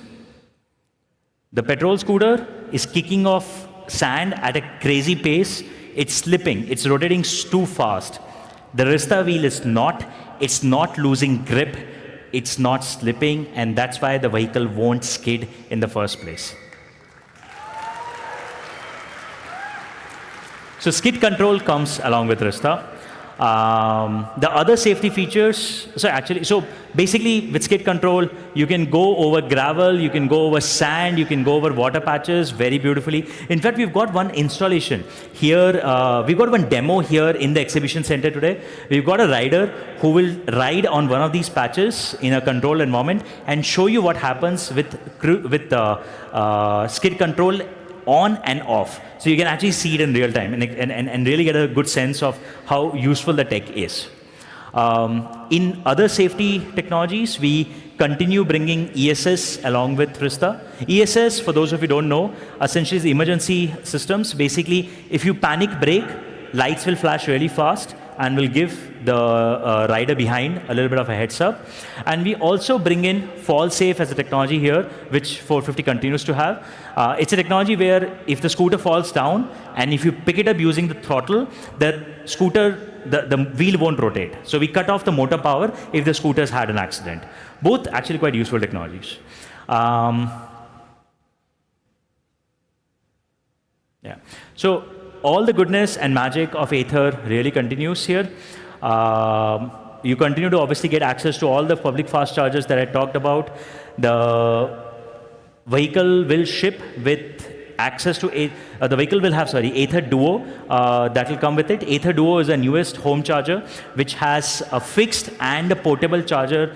The petrol scooter is kicking off sand at a crazy pace. It's slipping. It's rotating too fast. The Rista wheel is not. It's not losing grip. It's not slipping, and that's why the vehicle won't skid in the first place. So skid control comes along with Rista. The other safety features, so basically with skid control, you can go over gravel, you can go over sand, you can go over water patches very beautifully. In fact, we've got one installation here, we've got one demo here in the exhibition center today. We've got a rider who will ride on one of these patches in a controlled environment and show you what happens with skid control on and off. So you can actually see it in real time and really get a good sense of how useful the tech is. In other safety technologies, we continue bringing ESS along with Rista. ESS, for those of you who don't know, essentially is emergency systems. Basically, if you panic brake, lights will flash really fast and will give the rider behind a little bit of a heads up. And we also bring in fall safe as a technology here, which 450 continues to have. It's a technology where if the scooter falls down and if you pick it up using the throttle, the wheel won't rotate. So we cut off the motor power if the scooter's had an accident. Both actually quite useful technologies. Yeah. So all the goodness and magic of Ather really continues here. You continue to obviously get access to all the public fast chargers that I talked about. The vehicle will ship with access to the vehicle will have Ather Duo that will come with it. Ather Duo is the newest home charger which has a fixed and a portable charger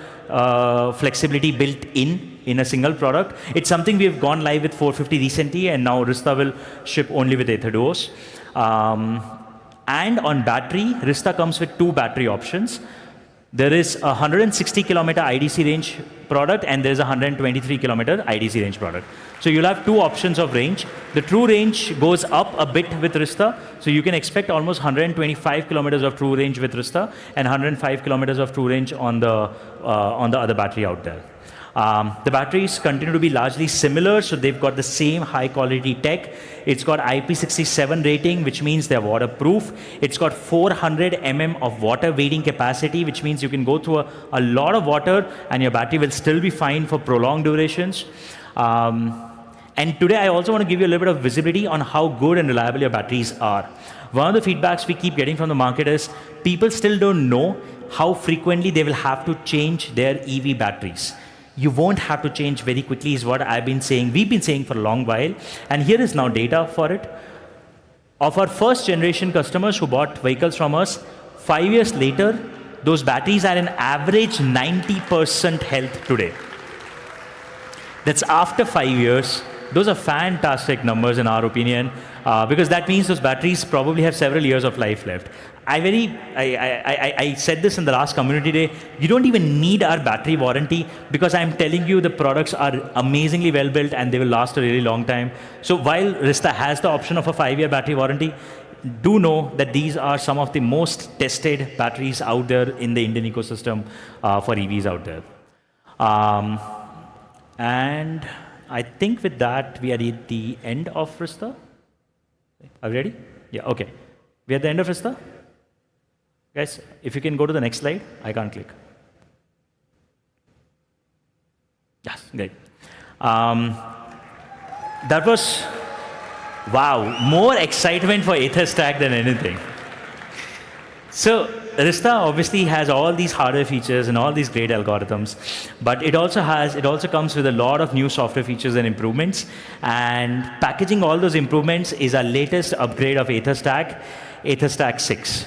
flexibility built in a single product. It's something we've gone live with 450 recently, and now Rista will ship only with Ather Duos. And on battery, Rista comes with 2 battery options. There is a 160 kilometer IDC range product, and there's a 123 kilometer IDC range product. So you'll have 2 options of range. The true range goes up a bit with Rista, so you can expect almost 125 kilometers of true range with Rista, and 105 kilometers of true range on the other battery out there. The batteries continue to be largely similar, so they've got the same high quality tech. It's got IP67 rating, which means they're waterproof. It's got 400 mm of water wading capacity, which means you can go through a lot of water and your battery will still be fine for prolonged durations. And today I also want to give you a little bit of visibility on how good and reliable your batteries are. One of the feedbacks we keep getting from the market is people still don't know how frequently they will have to change their EV batteries. You won't have to change very quickly is what I've been saying. We've been saying for a long while. And here is now data for it. Of our first generation customers who bought vehicles from us, 5 years later, those batteries are an average 90% health today. That's after 5 years. Those are fantastic numbers in our opinion, because that means those batteries probably have several years of life left. I said this in the last community day, you don't even need our battery warranty because I'm telling you the products are amazingly well built and they will last a really long time. So while Rista has the option of a 5-year battery warranty, do know that these are some of the most tested batteries out there in the Indian ecosystem for EVs out there. And I think with that, we are at the end of Rista. Are we ready? Yeah, okay. We are at the end of Rista? Guys, if you can go to the next slide. I can't click. Yes, great. That was, wow, more excitement for Ather Stack than anything. So Rista obviously has all these hardware features and all these great algorithms, but it also comes with a lot of new software features and improvements. And packaging all those improvements is our latest upgrade of Ather Stack, Ather Stack 6.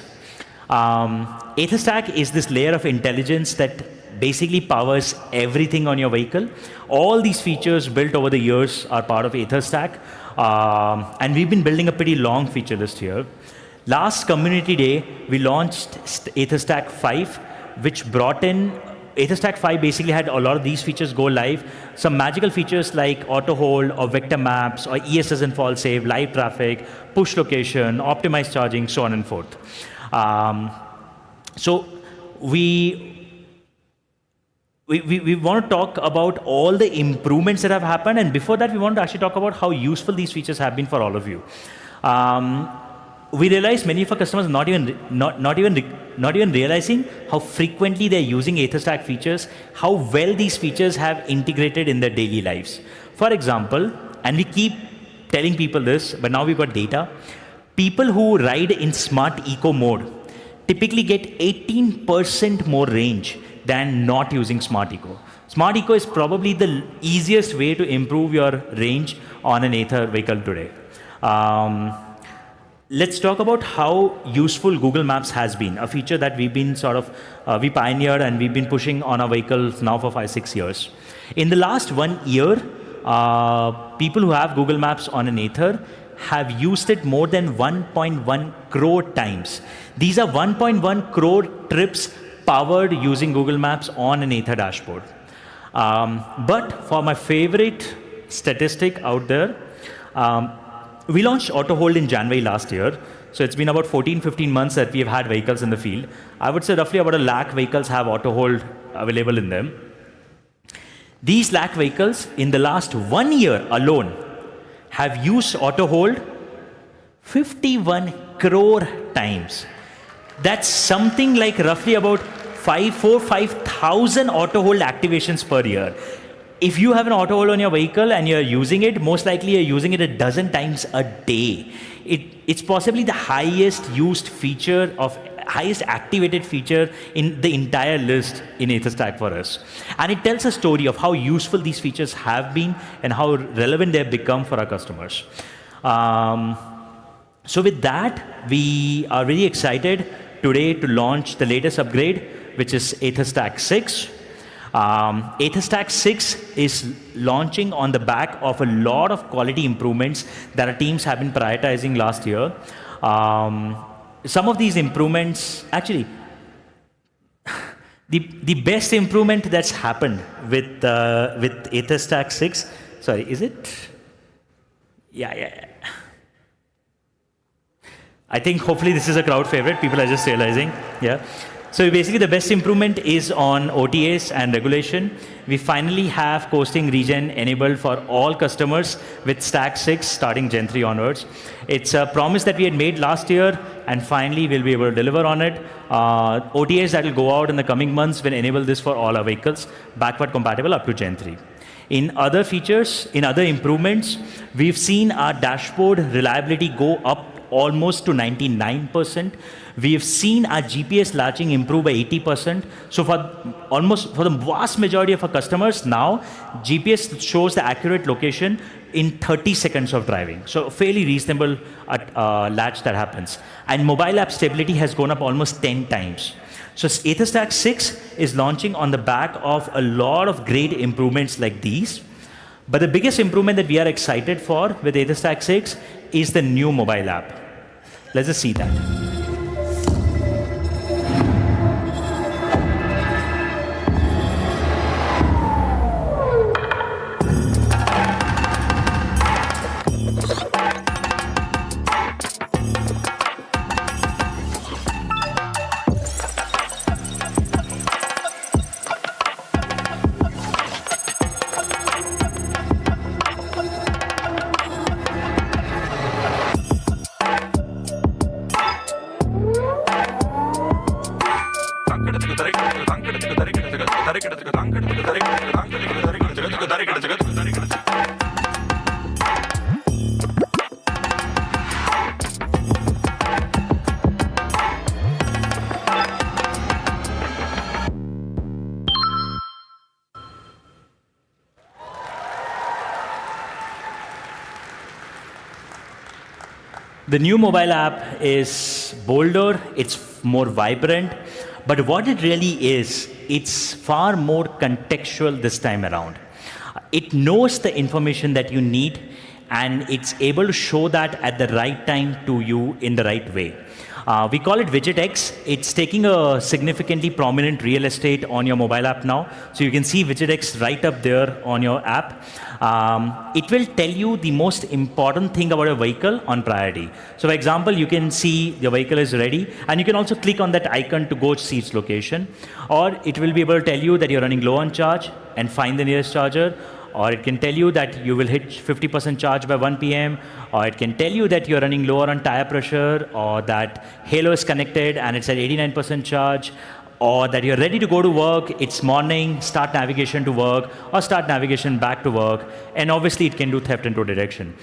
Ather Stack is this layer of intelligence that basically powers everything on your vehicle. All these features built over the years are part of Ather Stack, and we've been building a pretty long feature list here. Last community day, we launched Ather Stack 5, which brought in, Ather Stack 5 basically had a lot of these features go live. Some magical features like auto hold or vector maps or ESS and fall save, live traffic, push location, optimized charging, so on and forth. So we want to talk about all the improvements that have happened, and before that we want to actually talk about how useful these features have been for all of you. We realize many of our customers not even realizing how frequently they're using Ather Stack features, how well these features have integrated in their daily lives. For example, and we keep telling people this, but now we've got data, people who ride in smart eco mode typically get 18% more range than not using smart eco. Smart eco is probably the easiest way to improve your range on an Ather vehicle today. Let's talk about how useful Google Maps has been, a feature that we've been we pioneered and we've been pushing on our vehicles now for 5-6 years. In the last 1 year, people who have Google Maps on an Ather have used it more than 1.1 crore times. These are 1.1 crore trips powered using Google Maps on an Ather dashboard. But for my favorite statistic out there, we launched Auto Hold in January last year. So it's been about 14-15 months that we have had vehicles in the field. I would say roughly about 1 lakh vehicles have Auto Hold available in them. These lakh vehicles in the last 1 year alone have used Auto Hold 51 crore times. That's something like roughly about 5,000 Auto Hold activations per year. If you have an auto hold on your vehicle and you're using it, most likely you're using it 12 times a day. It's possibly the highest used feature of highest activated feature in the entire list in Ather Stack for us. And it tells a story of how useful these features have been and how relevant they have become for our customers. So with that, we are really excited today to launch the latest upgrade, which is Ather Stack 6. Ather Stack 6 is launching on the back of a lot of quality improvements that our teams have been prioritizing last year. Some of these improvements, actually, the best improvement that's happened with Ather Stack 6, sorry, is it? Yeah. I think hopefully this is a crowd favorite. People are just realizing, yeah. So basically the best improvement is on OTAs and regulation. We finally have coasting regen enabled for all customers with Stack 6 starting Gen 3 onwards. It's a promise that we had made last year, and finally we'll be able to deliver on it. OTAs that will go out in the coming months will enable this for all our vehicles, backward compatible up to Gen 3. In other features, in other improvements, we've seen our dashboard reliability go up almost to 99%. We have seen our GPS latching improve by 80%. So for the vast majority of our customers now, GPS shows the accurate location in 30 seconds of driving. So fairly reasonable latch that happens. And mobile app stability has gone up almost 10 times. So Ather Stack 6 is launching on the back of a lot of great improvements like these. But the biggest improvement that we are excited for with Ather Stack 6 is the new mobile app. Let's just see that. The new mobile app is bolder, it's more vibrant, but what it really is, it's far more contextual this time around. It knows the information that you need, and it's able to show that at the right time to you in the right way. We call it Widget X. It's taking a significantly prominent real estate on your mobile app now. So you can see Widget X right up there on your app. It will tell you the most important thing about a vehicle on priority. So for example, you can see your vehicle is ready, and you can also click on that icon to go see its location. Or it will be able to tell you that you're running low on charge and find the nearest charger. Or it can tell you that you will hit 50% charge by 1 p.m. Or it can tell you that you're running lower on tire pressure, or that Halo is connected and it's at 89% charge, or that you're ready to go to work, it's morning, start navigation to work, or start navigation back to work. And obviously it can do theft and tow detection.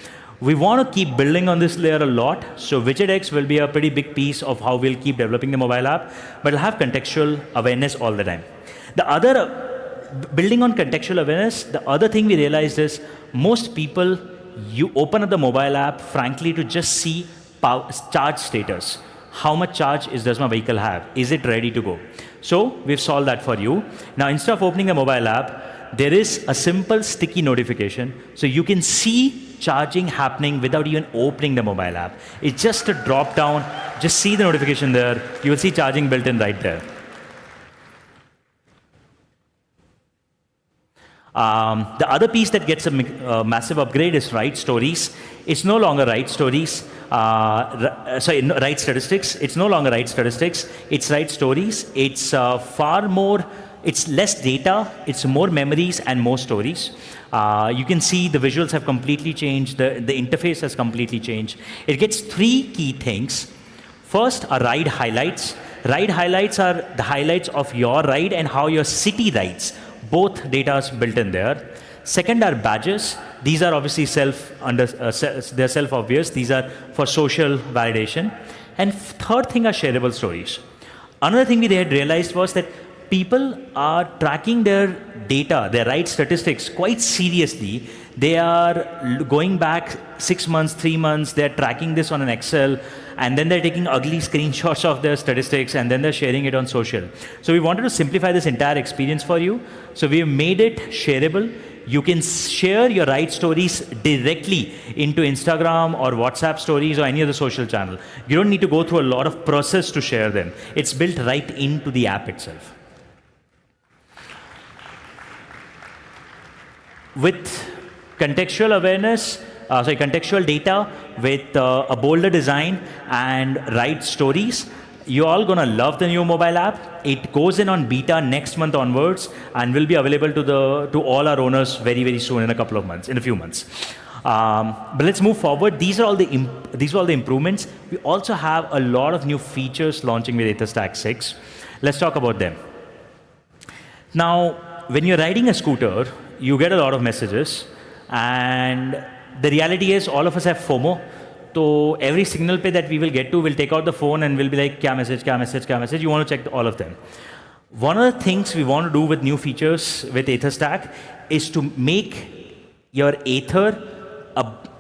We want to keep building on this layer a lot, so Widget X will be a pretty big piece of how we'll keep developing the mobile app, but it'll have contextual awareness all the time. Building on contextual awareness, the other thing we realized is most people, you open up the mobile app, frankly, to just see charge status. How much charge does my vehicle have? Is it ready to go? So we've solved that for you. Now, instead of opening the mobile app, there is a simple sticky notification. So you can see charging happening without even opening the mobile app. It's just a drop down. Just see the notification there. You will see charging built in right there. The other piece that gets a massive upgrade is write stories. It's no longer write stories. Write statistics. It's no longer write statistics. It's write stories. It's it's less data. It's more memories and more stories. You can see the visuals have completely changed. The interface has completely changed. It gets 3 key things. First are ride highlights. Ride highlights are the highlights of your ride and how your city rides. Both data is built in there. Second are badges. These are obviously they're self-obvious. These are for social validation. And third thing are shareable stories. Another thing we had realized was that people are tracking their data, their ride statistics quite seriously. They are going back 6 months, 3 months, they're tracking this on an Excel, and then they're taking ugly screenshots of their statistics, and then they're sharing it on social. So we wanted to simplify this entire experience for you. So we have made it shareable. You can share your ride stories directly into Instagram or WhatsApp stories or any other social channel. You don't need to go through a lot of process to share them. It's built right into the app itself. With contextual awareness, contextual data, with a bolder design and ride stories, you're all gonna love the new mobile app. It goes in on beta next month onwards and will be available to all our owners very, very soon in a few months. But let's move forward. These are all the improvements. We also have a lot of new features launching with Ather Stack 6. Let's talk about them. Now, when you're riding a scooter, you get a lot of messages, and the reality is all of us have FOMO. So every signal pay that we will get to, we'll take out the phone and we'll be like, kya message, kya message, kya message. You want to check all of them. One of the things we want to do with new features with Ather Stack is to make your Ather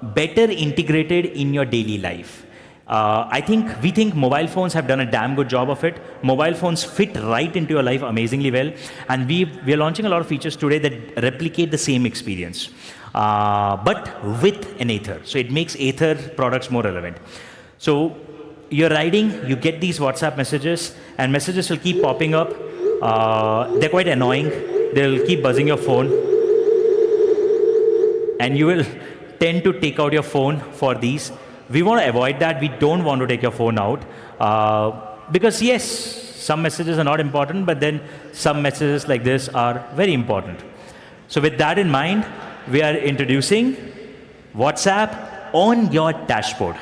better integrated in your daily life. We think mobile phones have done a damn good job of it. Mobile phones fit right into your life amazingly well. And we are launching a lot of features today that replicate the same experience, but with an Ather. So it makes Ather products more relevant. So you're riding, you get these WhatsApp messages, and messages will keep popping up. They're quite annoying. They'll keep buzzing your phone. And you will tend to take out your phone for these. We want to avoid that. We don't want to take your phone out. Because yes, some messages are not important, but then some messages like this are very important. So with that in mind, we are introducing WhatsApp on your dashboard.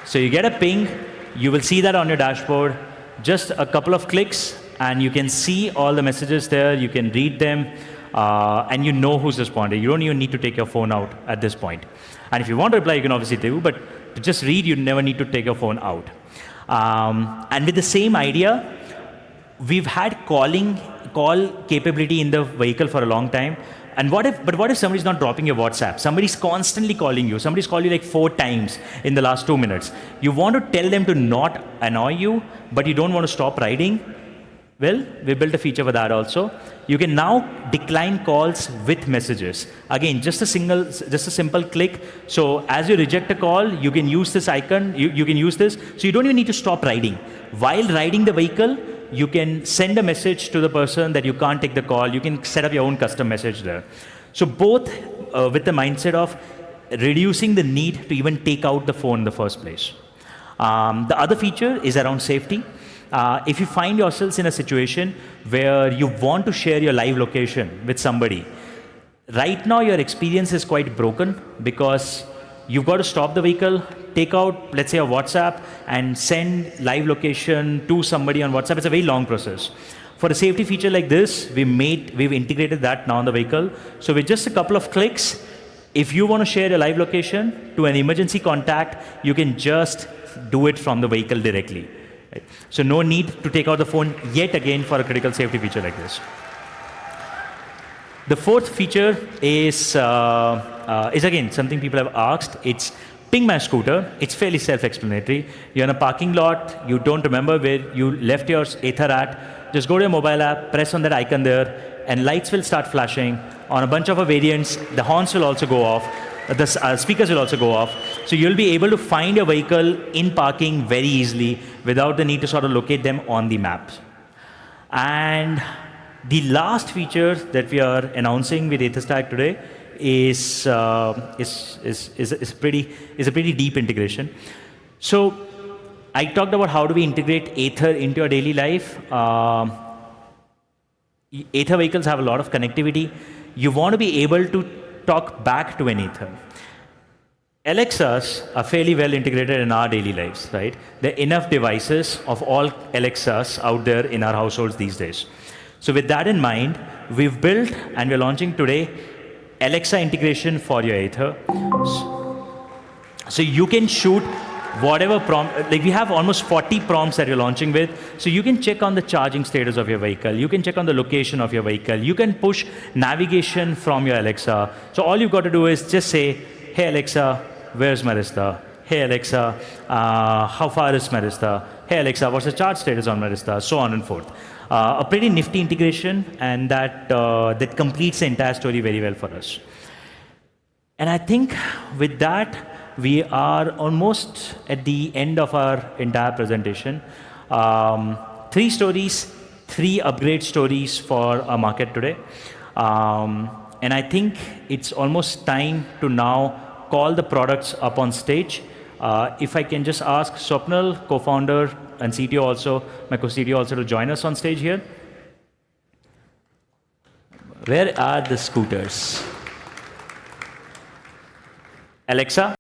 So you get a ping, you will see that on your dashboard, just a couple of clicks, and you can see all the messages there, you can read them, and you know who's responding. You don't even need to take your phone out at this point. And if you want to reply, you can obviously do, but to just read, you never need to take your phone out. And with the same idea, we've had call capability in the vehicle for a long time. And what if somebody's not dropping your WhatsApp? Somebody's constantly calling you. Somebody's called you like 4 times in the last 2 minutes. You want to tell them to not annoy you, but you don't want to stop riding. Well, we built a feature for that also. You can now decline calls with messages. Again, just a simple click. So as you reject a call, you can use this icon. You can use this. So you don't even need to stop riding. While riding the vehicle, you can send a message to the person that you can't take the call. You can set up your own custom message there. So both with the mindset of reducing the need to even take out the phone in the first place. The other feature is around safety. If you find yourselves in a situation where you want to share your live location with somebody, right now your experience is quite broken because you've got to stop the vehicle, take out, let's say, a WhatsApp and send live location to somebody on WhatsApp. It's a very long process. For a safety feature like this, we've integrated that now in the vehicle. So with just a couple of clicks, if you want to share a live location to an emergency contact, you can just do it from the vehicle directly. Right? So no need to take out the phone yet again for a critical safety feature like this. The fourth feature is again something people have asked. It's ping my scooter. It's fairly self-explanatory. You're in a parking lot. You don't remember where you left your Ather at. Just go to your mobile app, press on that icon there, and lights will start flashing. On a bunch of variants, the horns will also go off. The speakers will also go off. So you'll be able to find your vehicle in parking very easily without the need to sort of locate them on the map. And the last feature that we are announcing with Ather Stack today is a pretty deep integration. So I talked about how do we integrate Ather into your daily life. Ather vehicles have a lot of connectivity. You want to be able to talk back to an Ather. Alexas are fairly well integrated in our daily lives, right? There are enough devices of all Alexas out there in our households these days. So with that in mind, we've built and we're launching today Alexa integration for your Ather. So you can shoot whatever prompt, like we have almost 40 prompts that you're launching with. So you can check on the charging status of your vehicle. You can check on the location of your vehicle. You can push navigation from your Alexa. So all you've got to do is just say, hey Alexa, where's my Rista? Hey Alexa, how far is my Rista? Hey Alexa, what's the charge status on my Rista? So on and forth. A pretty nifty integration, and that completes the entire story very well for us. And I think with that, we are almost at the end of our entire presentation. 3 stories, 3 upgrade stories for our market today. And I think it's almost time to now call the products up on stage. If I can just ask Swapnil, co-founder and CTO also, my co-CTO also, to join us on stage here. Where are the scooters? Alexa?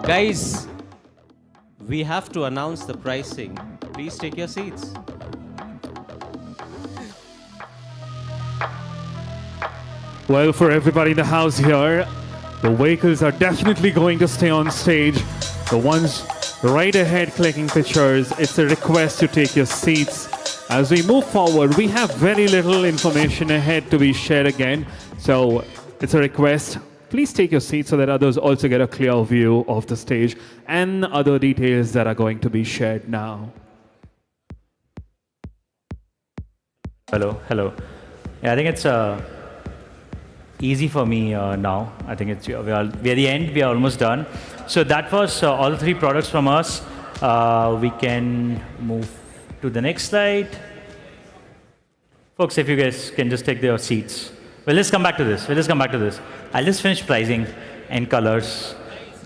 Guys, we have to announce the pricing. Please take your seats. Well, for everybody in the house here, the vehicles are definitely going to stay on stage. The ones right ahead clicking pictures, it's a request to take your seats. As we move forward, we have very little information ahead to be shared again. So it's a request. Please take your seats so that others also get a clear view of the stage and other details that are going to be shared now. Hello, hello. Yeah, I think it's easy for me now. I think it's we're at the end. We are almost done. So that was all three products from us. We can move to the next slide. Folks, if you guys can just take your seats. Well, let's come back to this. I'll just finish pricing and colors,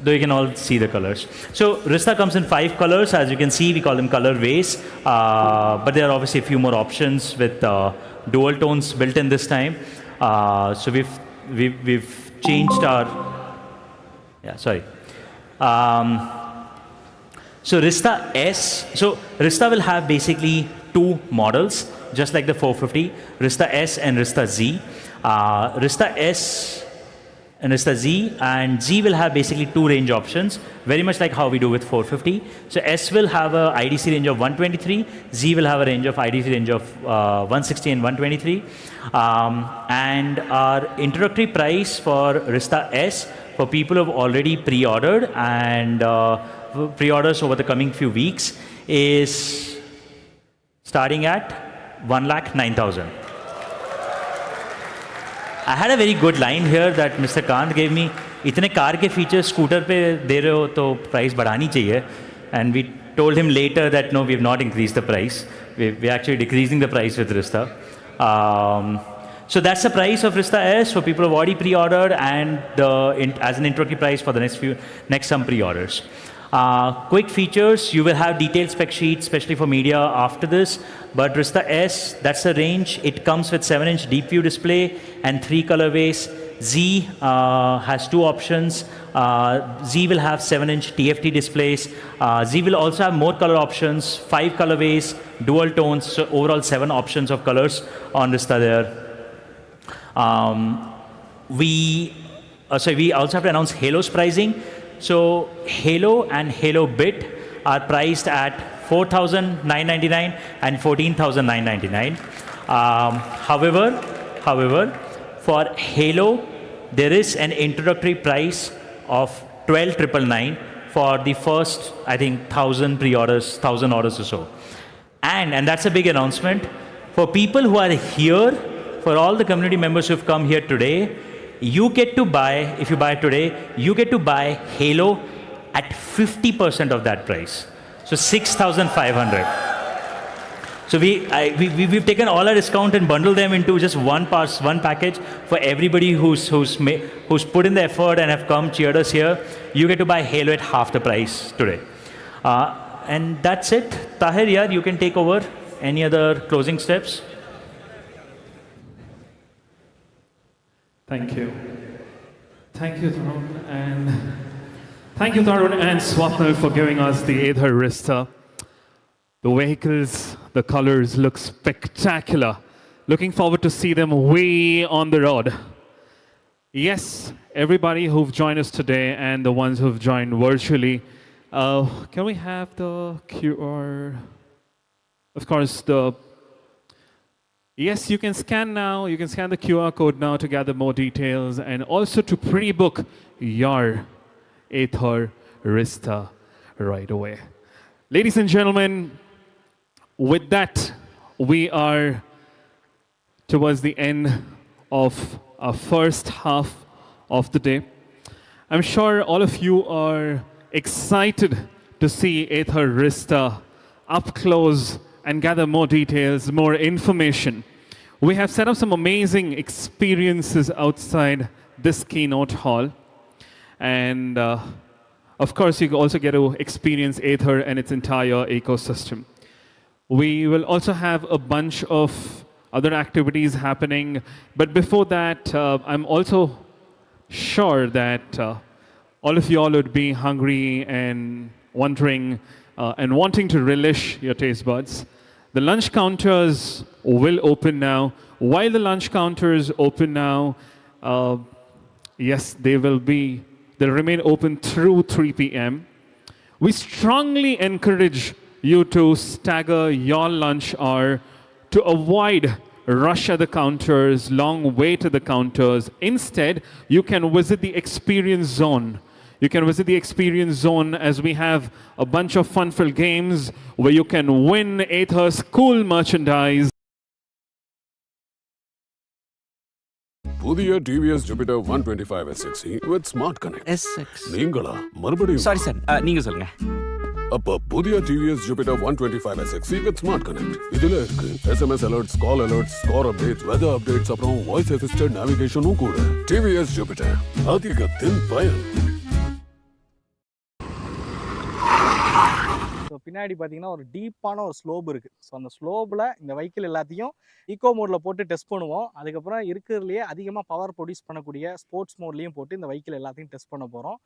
though you can all see the colors. So Rista comes in 5 colors. As you can see, we call them colorways. But there are obviously a few more options with dual tones built in this time. So we've changed our, So Rista S, so Rista will have basically 2 models, just like the 450, Rista S and Rista Z. Rista S and Rista Z, and Z will have basically 2 range options, very much like how we do with 450. So S will have a IDC range of 123, Z will have a range of IDC range of 160 and 123. And our introductory price for Rista S for people who have already pre-ordered and pre-orders over the coming few weeks is starting at 1,09,000. I had a very good line here that Mr. Kant gave me. इतने car के features scooter पे दे रहे हो तो price बढ़ानी चाहिए. And we told him later that no, we have not increased the price. We're actually decreasing the price with Rista. So that's the price of Rista S for people who have already pre-ordered and as an introductory price for the next some pre-orders. Quick features, you will have detailed spec sheets, especially for media after this. But Rista S, that's the range. It comes with 7-inch deep view display and 3 colorways. Z has 2 options. Z will have 7-inch TFT displays. Z will also have more color options, 5 colorways, dual tones, so overall 7 options of colors on Rista there. We also have to announce Halo's pricing. So Halo and Halo Bit are priced at $4,999 and $14,999. However, for Halo, there is an introductory price of $12,999 for the first, I think, 1,000 pre-orders, 1,000 orders or so. And that's a big announcement. For people who are here, for all the community members who have come here today, you get to buy, if you buy today, you get to buy Halo at 50% of that price. So 6,500. So we've taken all our discount and bundled them into just one package for everybody who's put in the effort and have come, cheered us here. You get to buy Halo at half the price today. And that's it. Tahir, yeah, you can take over. Any other closing steps? Thank you. Thank you, Tarun, and Swapnil for giving us the Ather Rista. The vehicles, the colors look spectacular. Looking forward to see them way on the road. Yes, everybody who've joined us today and the ones who've joined virtually, can we have the QR? Of course, yes, you can scan now. You can scan the QR code now to gather more details and also to pre-book your Ather Rista right away. Ladies and gentlemen, with that, we are towards the end of our first half of the day. I'm sure all of you are excited to see Ather Rista up close and gather more details, more information. We have set up some amazing experiences outside this keynote hall. And of course, you also get to experience Ather and its entire ecosystem. We will also have a bunch of other activities happening. But before that, I'm also sure that all of y'all would be hungry and wondering and wanting to relish your taste buds. The lunch counters will open now. While the lunch counters open now, yes, they'll remain open through 3 p.m. We strongly encourage you to stagger your lunch hour to avoid rush at the counters, long wait at the counters. Instead, you can visit the experience zone. You can visit the experience zone as we have a bunch of fun-filled games where you can win Ather's cool merchandise. புதிய TVS Jupiter 125 SXE with Smart Connect. SX. நீங்களா மறுபடியும் sorry sir நீங்க சொல்லுங்க. அப்ப புதிய TVS Jupiter 125 SXE with Smart Connect. இதுல இருக்கு SMS alerts, call alerts, score updates, weather updates அப்புறம் voice assisted navigationும் கூட. TVS Jupiter அதிகத்தின் பயன். பின்னாடி பார்த்தீங்கன்னா ஒரு டீப்பான ஒரு ஸ்லோப் இருக்குது. ஸோ அந்த ஸ்லோப்பில் இந்த வெஹிக்கிள் எல்லாத்தையும் ஈகோ மோடில் போட்டு டெஸ்ட் பண்ணுவோம். அதுக்கப்புறம் இருக்கிறதுலையே அதிகமாக பவர் ப்ரொடியூஸ் பண்ணக்கூடிய ஸ்போர்ட்ஸ் மோட்லேயும் போட்டு இந்த வெஹிக்கிள் எல்லாத்தையும் டெஸ்ட் பண்ண போகிறோம்.